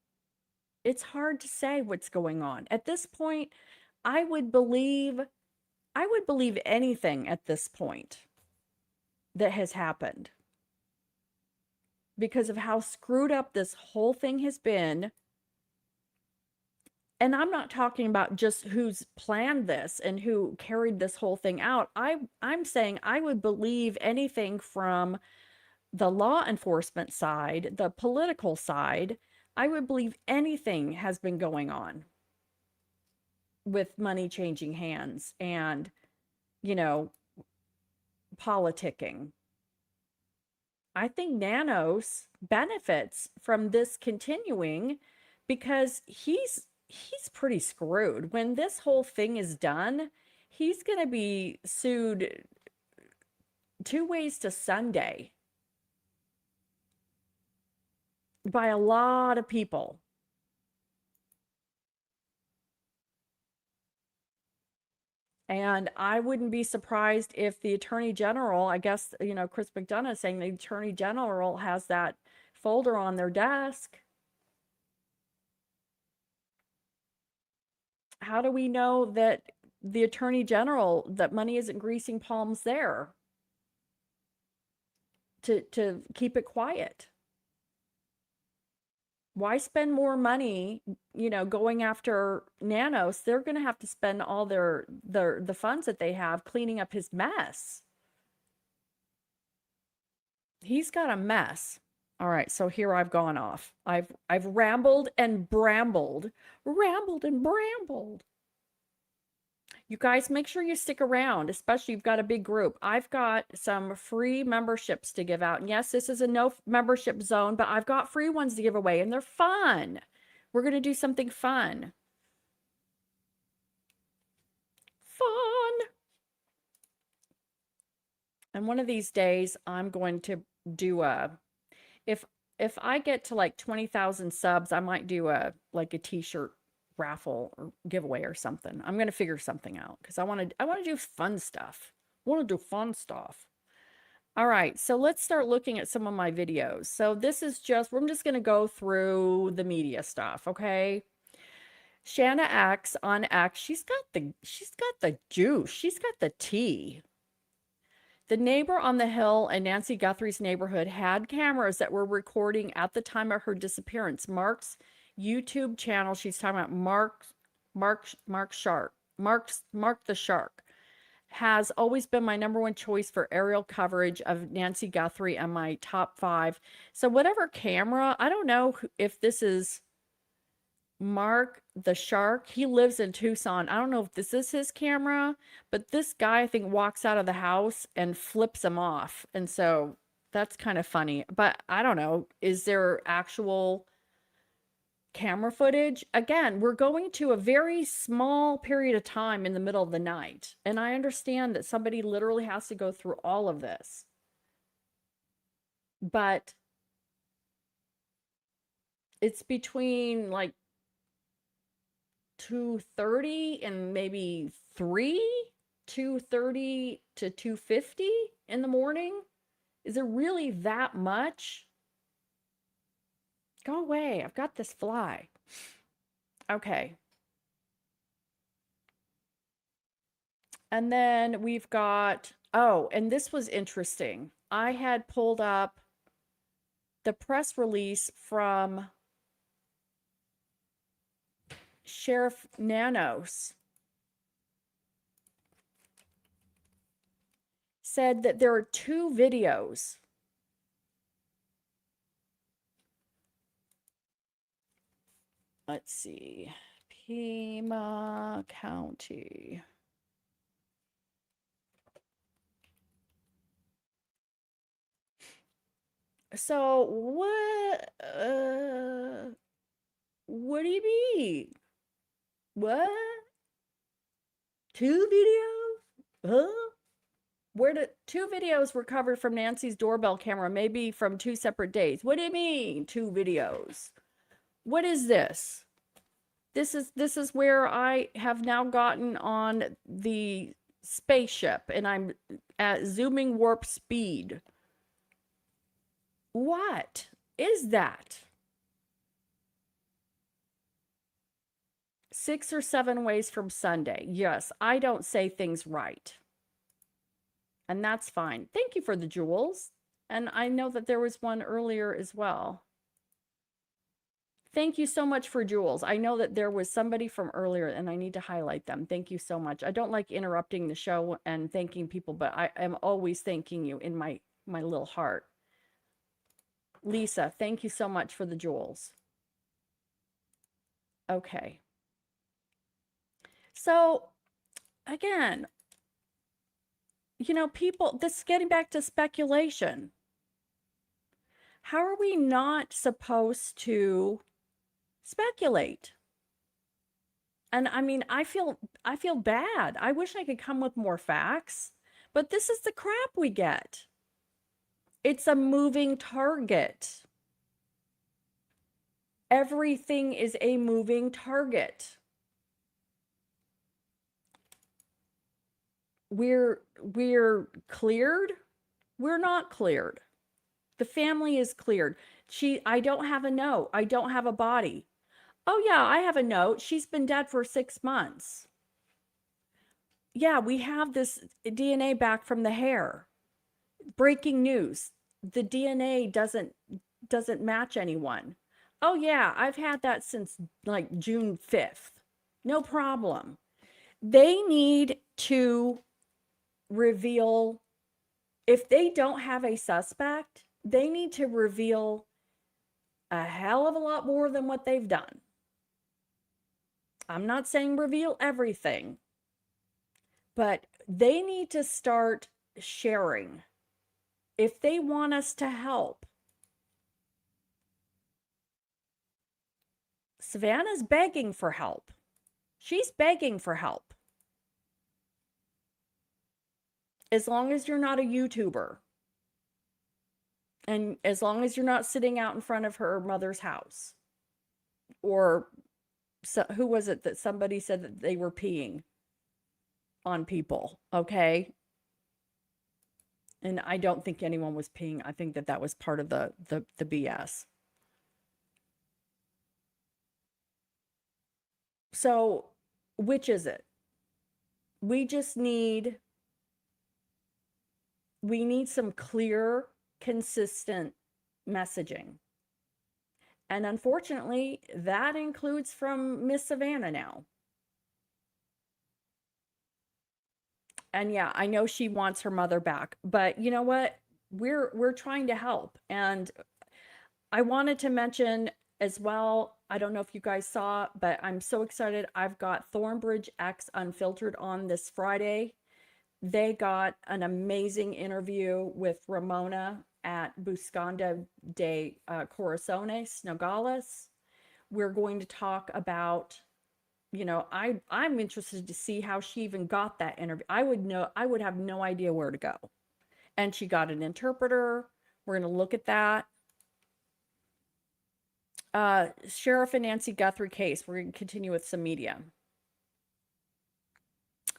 It's hard to say what's going on. At this point, I would believe anything at this point that has happened because of how screwed up this whole thing has been. And I'm not talking about just who's planned this and who carried this whole thing out. I'm saying I would believe anything from the law enforcement side, the political side. I would believe anything has been going on with money changing hands and, politicking. I think Nanos benefits from this continuing because he's pretty screwed. When this whole thing is done, he's going to be sued 2 ways to Sunday by a lot of people. And I wouldn't be surprised if the Attorney General, I guess, Chris McDonough is saying the Attorney General has that folder on their desk. How do we know that the Attorney General, that money isn't greasing palms there to keep it quiet? Why spend more money, going after Nanos? They're going to have to spend all the funds that they have cleaning up his mess. He's got a mess. All right, so here I've gone off. I've rambled and brambled. You guys, make sure you stick around, especially if you've got a big group. I've got some free memberships to give out. And yes, this is a no membership zone, but I've got free ones to give away, and they're fun. We're going to do something fun. And one of these days I'm going to do if if I get to like 20,000 subs, I might do a t-shirt raffle or giveaway or something. I'm going to figure something out because I want to do fun stuff. I want to do fun stuff. All right, so let's start looking at some of my videos. So this is we're just going to go through the media stuff, okay? Shanna X on X, she's got the juice. She's got the tea. The neighbor on the hill in Nancy Guthrie's neighborhood had cameras that were recording at the time of her disappearance. Mark's YouTube channel, she's talking about Mark the Shark, has always been my number one choice for aerial coverage of Nancy Guthrie and my top 5. So whatever camera, I don't know if this is Mark the Shark. He lives in Tucson. I don't know if this is his camera, but this guy I think walks out of the house and flips him off. And so that's kind of funny. But I don't know, is there actual camera footage? Again, we're going to a very small period of time in the middle of the night. And I understand that somebody literally has to go through all of this. But it's between like 2:30 and maybe 2:30 to 2:50 in the morning. Is it really that much? Go away. I've got this fly. Okay. And then we've got, oh, and this was interesting. I had pulled up the press release from Sheriff Nanos. Said that there are 2 videos. Let's see. Pima County. So what do you mean? What? 2 videos? Huh? Where did 2 videos were covered from Nancy's doorbell camera, maybe from 2 separate days. What do you mean 2 videos? What is this? This is where I have now gotten on the spaceship and I'm at zooming warp speed. What is that? 6 or 7 ways from Sunday. Yes, I don't say things right. And that's fine. Thank you for the jewels. And I know that there was one earlier as well. Thank you so much for jewels. I know that there was somebody from earlier and I need to highlight them. Thank you so much. I don't like interrupting the show and thanking people, but I am always thanking you in my little heart. Lisa, thank you so much for the jewels. Okay. So again, you know, people, this is getting back to speculation. How are we not supposed to speculate? And I mean, I feel bad. I wish I could come with more facts, but this is the crap we get. It's a moving target. Everything is a moving target. We're cleared. We're not cleared. The family is cleared. I don't have a note. I don't have a body. Oh yeah, I have a note. She's been dead for 6 months. Yeah, we have this DNA back from the hair. Breaking news. The DNA doesn't match anyone. Oh yeah, I've had that since like June 5th. No problem. They need to reveal, if they don't have a suspect, they need to reveal a hell of a lot more than what they've done. I'm not saying reveal everything, but they need to start sharing if they want us to help. Savannah's begging for help. She's begging for help. As long as you're not a YouTuber, and as long as you're not sitting out in front of her mother's house, or so, who was it that somebody said that they were peeing on people? Okay. And I don't think anyone was peeing. I think that that was part of the BS. So, which is it? We just need some clear, consistent messaging. And unfortunately, that includes from Miss Savannah now. And yeah, I know she wants her mother back, but you know what? We're trying to help. And I wanted to mention as well, I don't know if you guys saw, but I'm so excited. I've got Thornbridge X Unfiltered on this Friday. They got an amazing interview with Ramona at Buscanda de Corazones, Nogales. We're going to talk about, I'm interested to see how she even got that interview. I would have no idea where to go. And she got an interpreter. We're going to look at that. Sheriff and Nancy Guthrie case. We're going to continue with some media.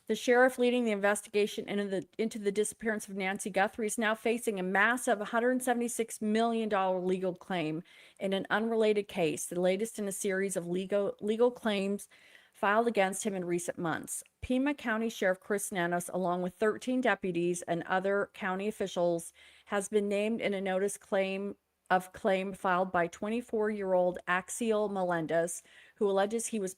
The sheriff leading the investigation into the disappearance of Nancy Guthrie is now facing a massive $176 million legal claim in an unrelated case, the latest in a series of legal claims filed against him in recent months. Pima County Sheriff Chris Nanos, along with 13 deputies and other county officials, has been named in a notice claim filed by 24-year-old Axiel Melendez, who alleges he was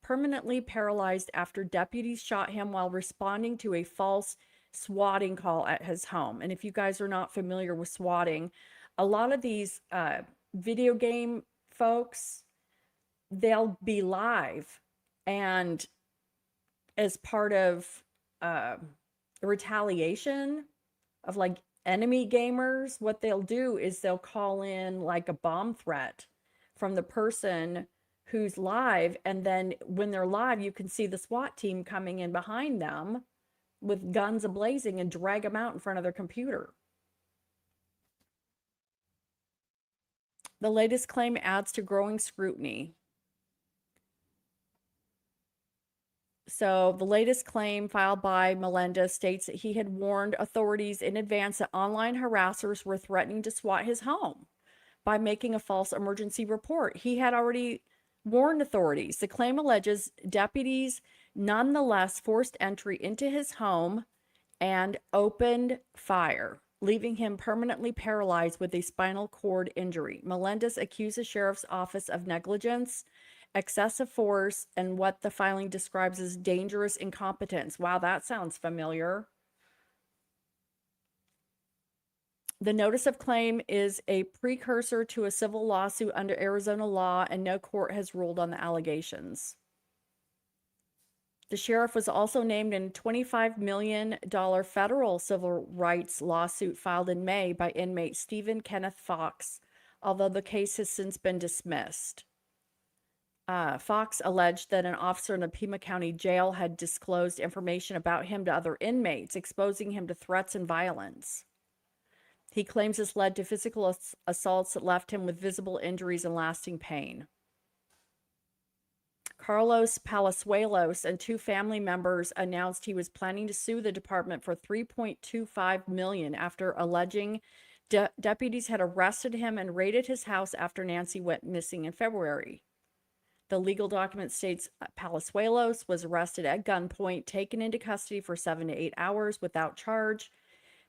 permanently paralyzed after deputies shot him while responding to a false swatting call at his home. And if you guys are not familiar with swatting, a lot of these video game folks, they'll be live, and as part of retaliation of like enemy gamers, what they'll do is they'll call in like a bomb threat from the person who's live, and then when they're live, you can see the SWAT team coming in behind them with guns ablazing and drag them out in front of their computer. The latest claim adds to growing scrutiny. So the latest claim filed by Melendez states that he had warned authorities in advance that online harassers were threatening to SWAT his home by making a false emergency report. He had already warned authorities. The claim alleges deputies nonetheless forced entry into his home and opened fire, leaving him permanently paralyzed with a spinal cord injury. Melendez accused the sheriff's office of negligence, excessive force, and what the filing describes as dangerous incompetence. Wow, that sounds familiar. The notice of claim is a precursor to a civil lawsuit under Arizona law, and no court has ruled on the allegations. The sheriff was also named in a $25 million federal civil rights lawsuit filed in May by inmate Stephen Kenneth Fox, although the case has since been dismissed. Fox alleged that an officer in the Pima County Jail had disclosed information about him to other inmates, exposing him to threats and violence. He claims this led to physical assaults that left him with visible injuries and lasting pain. Carlos Palazuelos and two family members announced he was planning to sue the department for $3.25 million after alleging deputies had arrested him and raided his house after Nancy went missing in February. The legal document states Palazuelos was arrested at gunpoint, taken into custody for 7 to 8 hours without charge,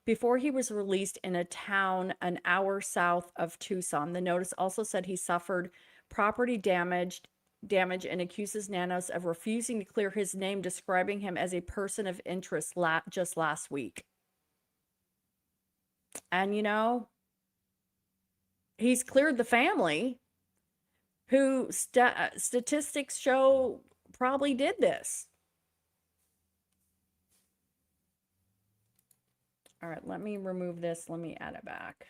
before he was released in a town an hour south of Tucson. The notice also said he suffered property damage and accuses Nanos of refusing to clear his name, describing him as a person of interest just last week. And he's cleared the family, who statistics show probably did this. All right, let me remove this. Let me add it back.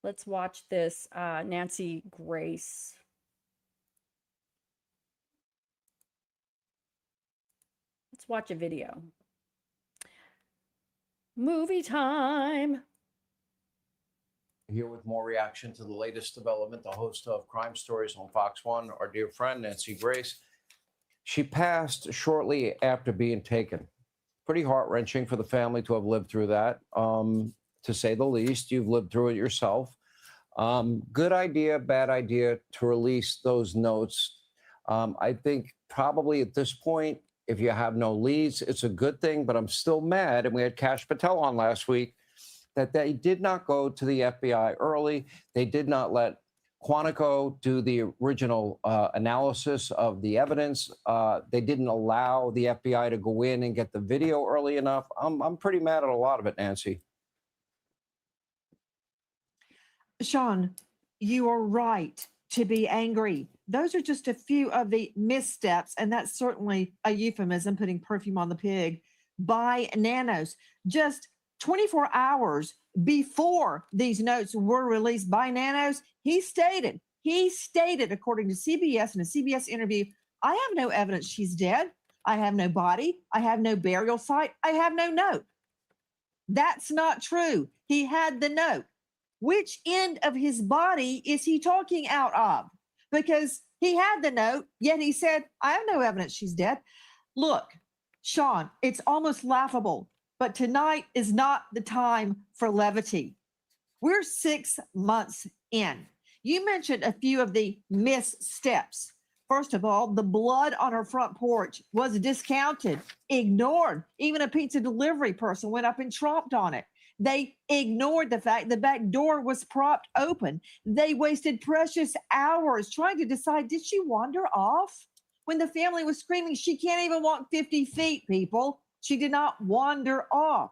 Let's watch this Nancy Grace. Let's watch a video. Movie time. Here with more reaction to the latest development, the host of Crime Stories on Fox 1, our dear friend Nancy Grace. She passed shortly after being taken. Pretty heart-wrenching for the family to have lived through that, to say the least. You've lived through it yourself. Good idea, bad idea to release those notes. I think probably at this point, if you have no leads, it's a good thing, but I'm still mad. And we had Kash Patel on last week that they did not go to the FBI early. They did not let Quantico do the original analysis of the evidence. They didn't allow the FBI to go in and get the video early enough. I'm pretty mad at a lot of it, Nancy. Sean, you are right to be angry. Those are just a few of the missteps, and that's certainly a euphemism, putting perfume on the pig, by Nanos. Just 24 hours before these notes were released by Nanos, he stated, according to CBS in a CBS interview, I have no evidence she's dead. I have no body. I have no burial site. I have no note. That's not true. He had the note. Which end of his body is he talking out of? Because he had the note, yet he said, I have no evidence she's dead. Look, Sean, it's almost laughable, but tonight is not the time for levity. We're 6 months in. You mentioned a few of the missteps. First of all, the blood on her front porch was discounted, ignored. Even a pizza delivery person went up and tromped on it. They ignored the fact the back door was propped open. They wasted precious hours trying to decide, did she wander off? When the family was screaming, she can't even walk 50 feet, people. She did not wander off.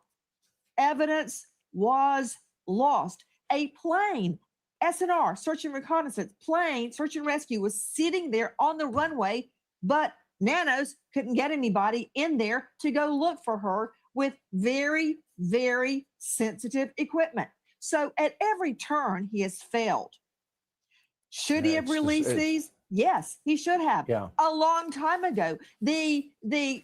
Evidence was lost. A plane, SNR, search and reconnaissance, plane, search and rescue, was sitting there on the runway, but Nanos couldn't get anybody in there to go look for her with very, very sensitive equipment. So at every turn, he has failed. Should he have released these? Yes, he should have. Yeah. A long time ago. The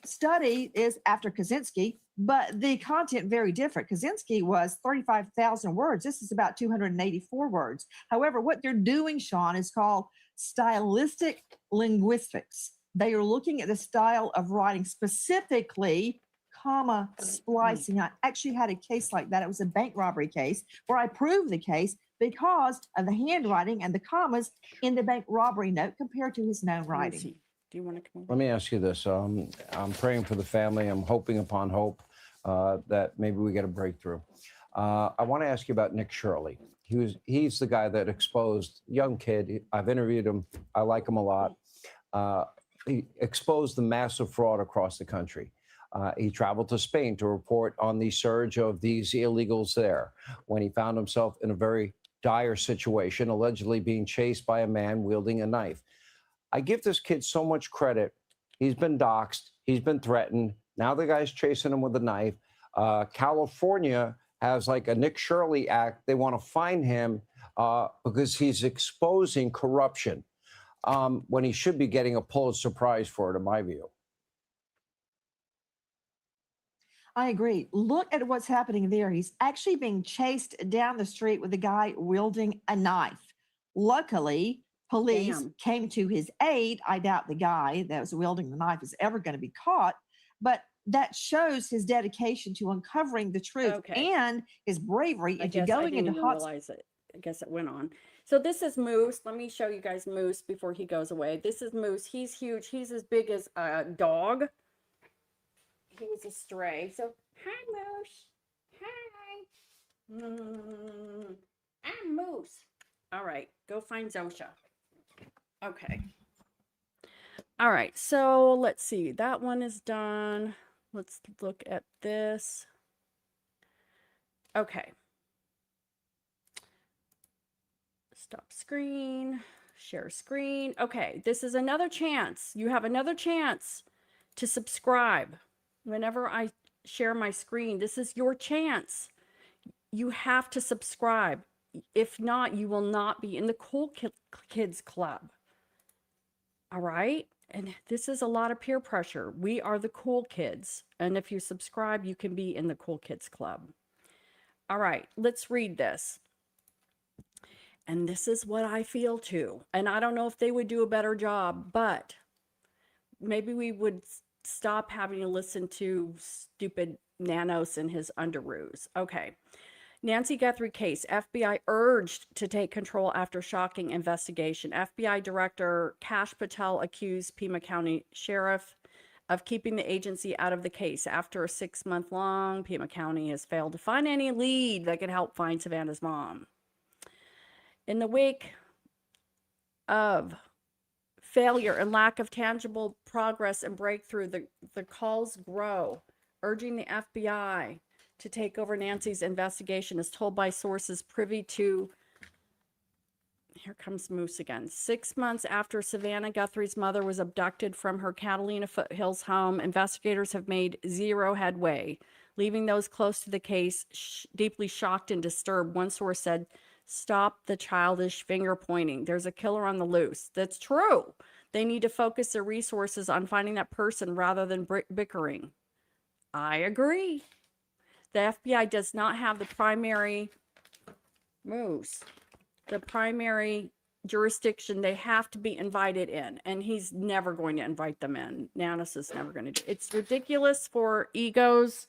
study is after Kaczynski, but the content very different. Kaczynski was 35,000 words. This is about 284 words. However, what they're doing, Sean, is called stylistic linguistics. They are looking at the style of writing, specifically comma splicing. I actually had a case like that. It was a bank robbery case where I proved the case because of the handwriting and the commas in the bank robbery note compared to his known writing. Do you want to come over? Let me ask you this. I'm praying for the family. I'm hoping upon hope that maybe we get a breakthrough. I want to ask you about Nick Shirley. He's the guy that exposed, young kid. I've interviewed him. I like him a lot. He exposed the massive fraud across the country. He traveled to Spain to report on the surge of these illegals there when he found himself in a very dire situation, allegedly being chased by a man wielding a knife. I give this kid so much credit. He's been doxxed. He's been threatened. Now the guy's chasing him with a knife. California has like a Nick Shirley Act. They want to fine him because he's exposing corruption when he should be getting a Pulitzer Prize for it, in my view. I agree. Look at what's happening there. He's actually being chased down the street with a guy wielding a knife. Luckily, police came to his aid. I doubt the guy that was wielding the knife is ever going to be caught, but that shows his dedication to uncovering the truth and his bravery into going into hot. Realize it. I guess it went on. So this is Moose. Let me show you guys Moose before he goes away. This is Moose. He's huge. He's as big as a dog. He was a stray. So, hi, Moose. Hi. I'm Moose. All right. Go find Zosha. Okay. All right. So, let's see. That one is done. Let's look at this. Okay. Stop screen. Share screen. Okay. This is another chance. You have another chance to subscribe. Whenever I share my screen, this is your chance. You have to subscribe. If not, you will not be in the Cool Kids Club. All right? And this is a lot of peer pressure. We are the cool kids. And if you subscribe, you can be in the cool kids club. All right, let's read this. And this is what I feel too. And I don't know if they would do a better job, but maybe we would stop having to listen to stupid Nanos and his underoos. Okay. Nancy Guthrie case. FBI urged to take control after shocking investigation. FBI Director Kash Patel accused Pima County Sheriff of keeping the agency out of the case. After a 6-month-long, Pima County has failed to find any lead that could help find Savannah's mom. In the wake of failure and lack of tangible progress and breakthrough, the calls grow, urging the FBI to take over Nancy's investigation, as told by sources privy to, here comes Moose again. 6 months after Savannah Guthrie's mother was abducted from her Catalina Foothills home, investigators have made zero headway, leaving those close to the case deeply shocked and disturbed. One source said, "Stop the childish finger pointing. There's a killer on the loose." That's true. They need to focus their resources on finding that person rather than bickering. I agree. The FBI does not have the primary jurisdiction. They have to be invited in, and he's never going to invite them in. Nanos is never going to do. It's ridiculous for egos.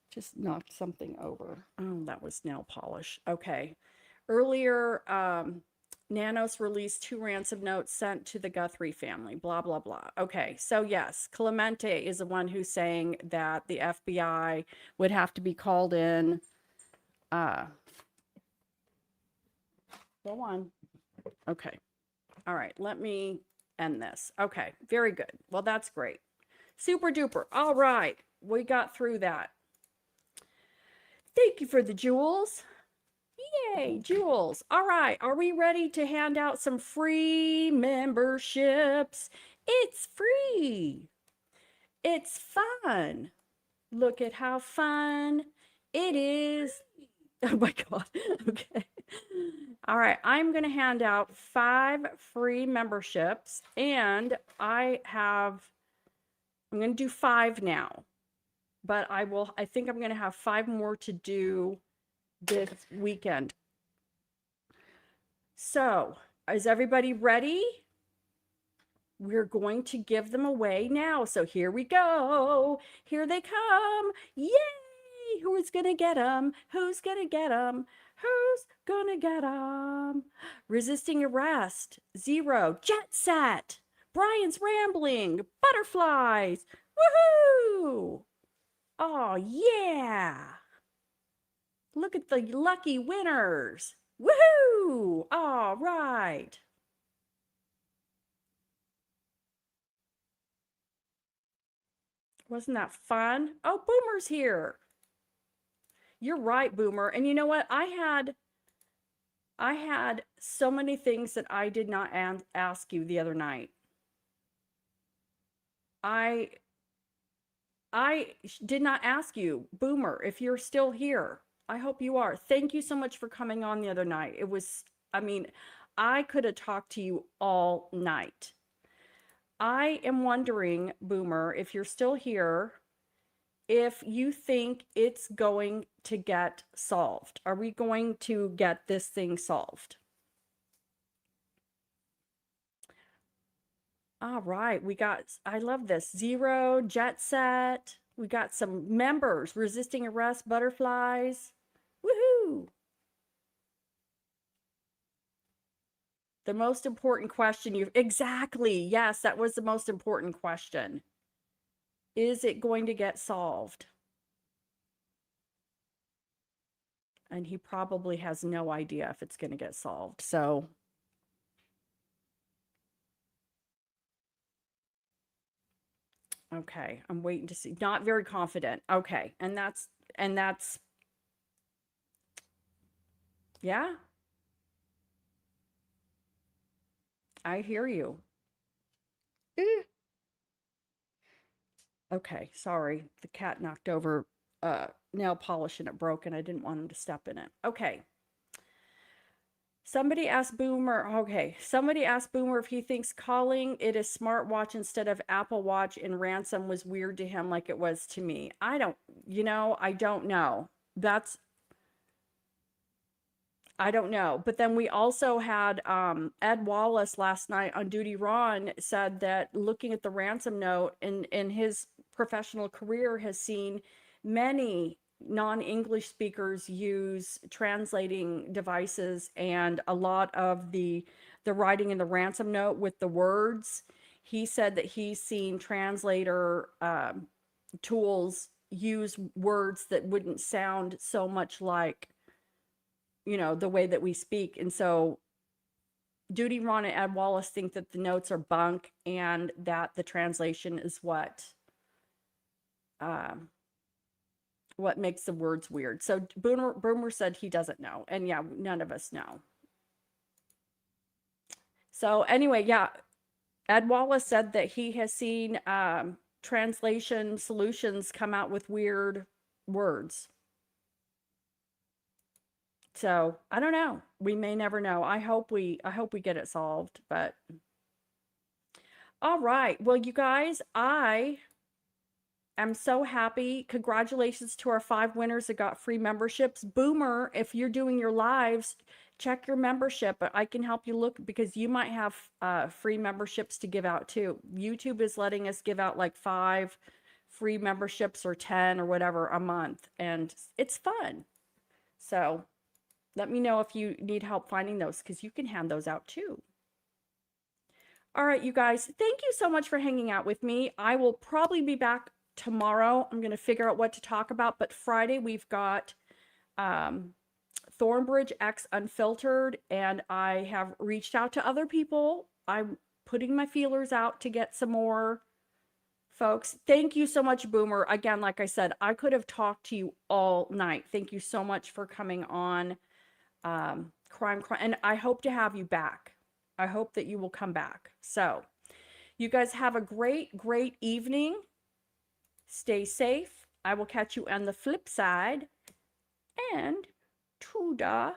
Just knocked something over. Oh, that was nail polish. Okay. Earlier, Nanos released 2 ransom notes sent to the Guthrie family, blah, blah, blah. Okay, so yes, Clemente is the one who's saying that the FBI would have to be called in. Go on. Okay. All right, let me end this. Okay, very good. Well, that's great. Super duper. All right, we got through that. Thank you for the jewels. Yay, jewels. All right, are we ready to hand out some free memberships? It's free. It's fun. Look at how fun it is. Oh my God. Okay. All right, I'm going to hand out 5 free memberships, and I'm going to do 5 now, but I think I'm going to have 5 more to do this weekend. So, is everybody ready? We're going to give them away now. So here we go. Here they come. Yay! Who's gonna get them? Who's gonna get them? Who's gonna get them? Resisting arrest. 0. Jet set. Brian's rambling. Butterflies. Woohoo! Oh yeah! Look at the lucky winners. Woohoo! All right. Wasn't that fun? Oh, Boomer's here. You're right, Boomer. And you know what? I had so many things that I did not ask you the other night. I did not ask you, Boomer, if you're still here. I hope you are. Thank you so much for coming on the other night. It was, I could have talked to you all night. I am wondering, Boomer, if you're still here, if you think it's going to get solved. Are we going to get this thing solved? All right, I love this. 0, jet set. We got some members, resisting arrest, butterflies. Woohoo! The most important question exactly. Yes, that was the most important question. Is it going to get solved? And he probably has no idea if it's going to get solved. So okay, I'm waiting to see. Not very confident. Okay, and that's yeah. I hear you. Okay, sorry. The cat knocked over nail polish and it broke, and I didn't want him to step in it. Okay. Somebody asked Boomer, okay, somebody asked Boomer if he thinks calling it a smartwatch instead of Apple Watch in ransom was weird to him like it was to me. I don't know. I don't know. But then we also had Ed Wallace last night on Duty Ron said that looking at the ransom note in his professional career has seen many non-English speakers use translating devices, and a lot of the writing in the ransom note with the words. He said that he's seen translator tools use words that wouldn't sound so much like the way that we speak. And so Duty Ron and Ed Wallace think that the notes are bunk and that the translation is what makes the words weird. So Boomer said he doesn't know. And yeah, none of us know. So anyway, yeah, Ed Wallace said that he has seen translation solutions come out with weird words. So I don't know. We may never know. I hope we get it solved, but all right. Well, you guys, I am so happy. Congratulations to our 5 winners that got free memberships. Boomer, if you're doing your lives, check your membership. I can help you look because you might have free memberships to give out too. YouTube is letting us give out like 5 free memberships or 10 or whatever a month, and it's fun. So let me know if you need help finding those because you can hand those out too. All right, you guys, thank you so much for hanging out with me. I will probably be back tomorrow. I'm going to figure out what to talk about, but Friday we've got Thornbridge X Unfiltered, and I have reached out to other people. I'm putting my feelers out to get some more folks. Thank you so much, Boomer. Again, like I said, I could have talked to you all night. Thank you so much for coming on Crime, and I hope to have you back. I hope that you will come back. So you guys have a great evening. Stay safe. I will catch you on the flip side, and toodaloo.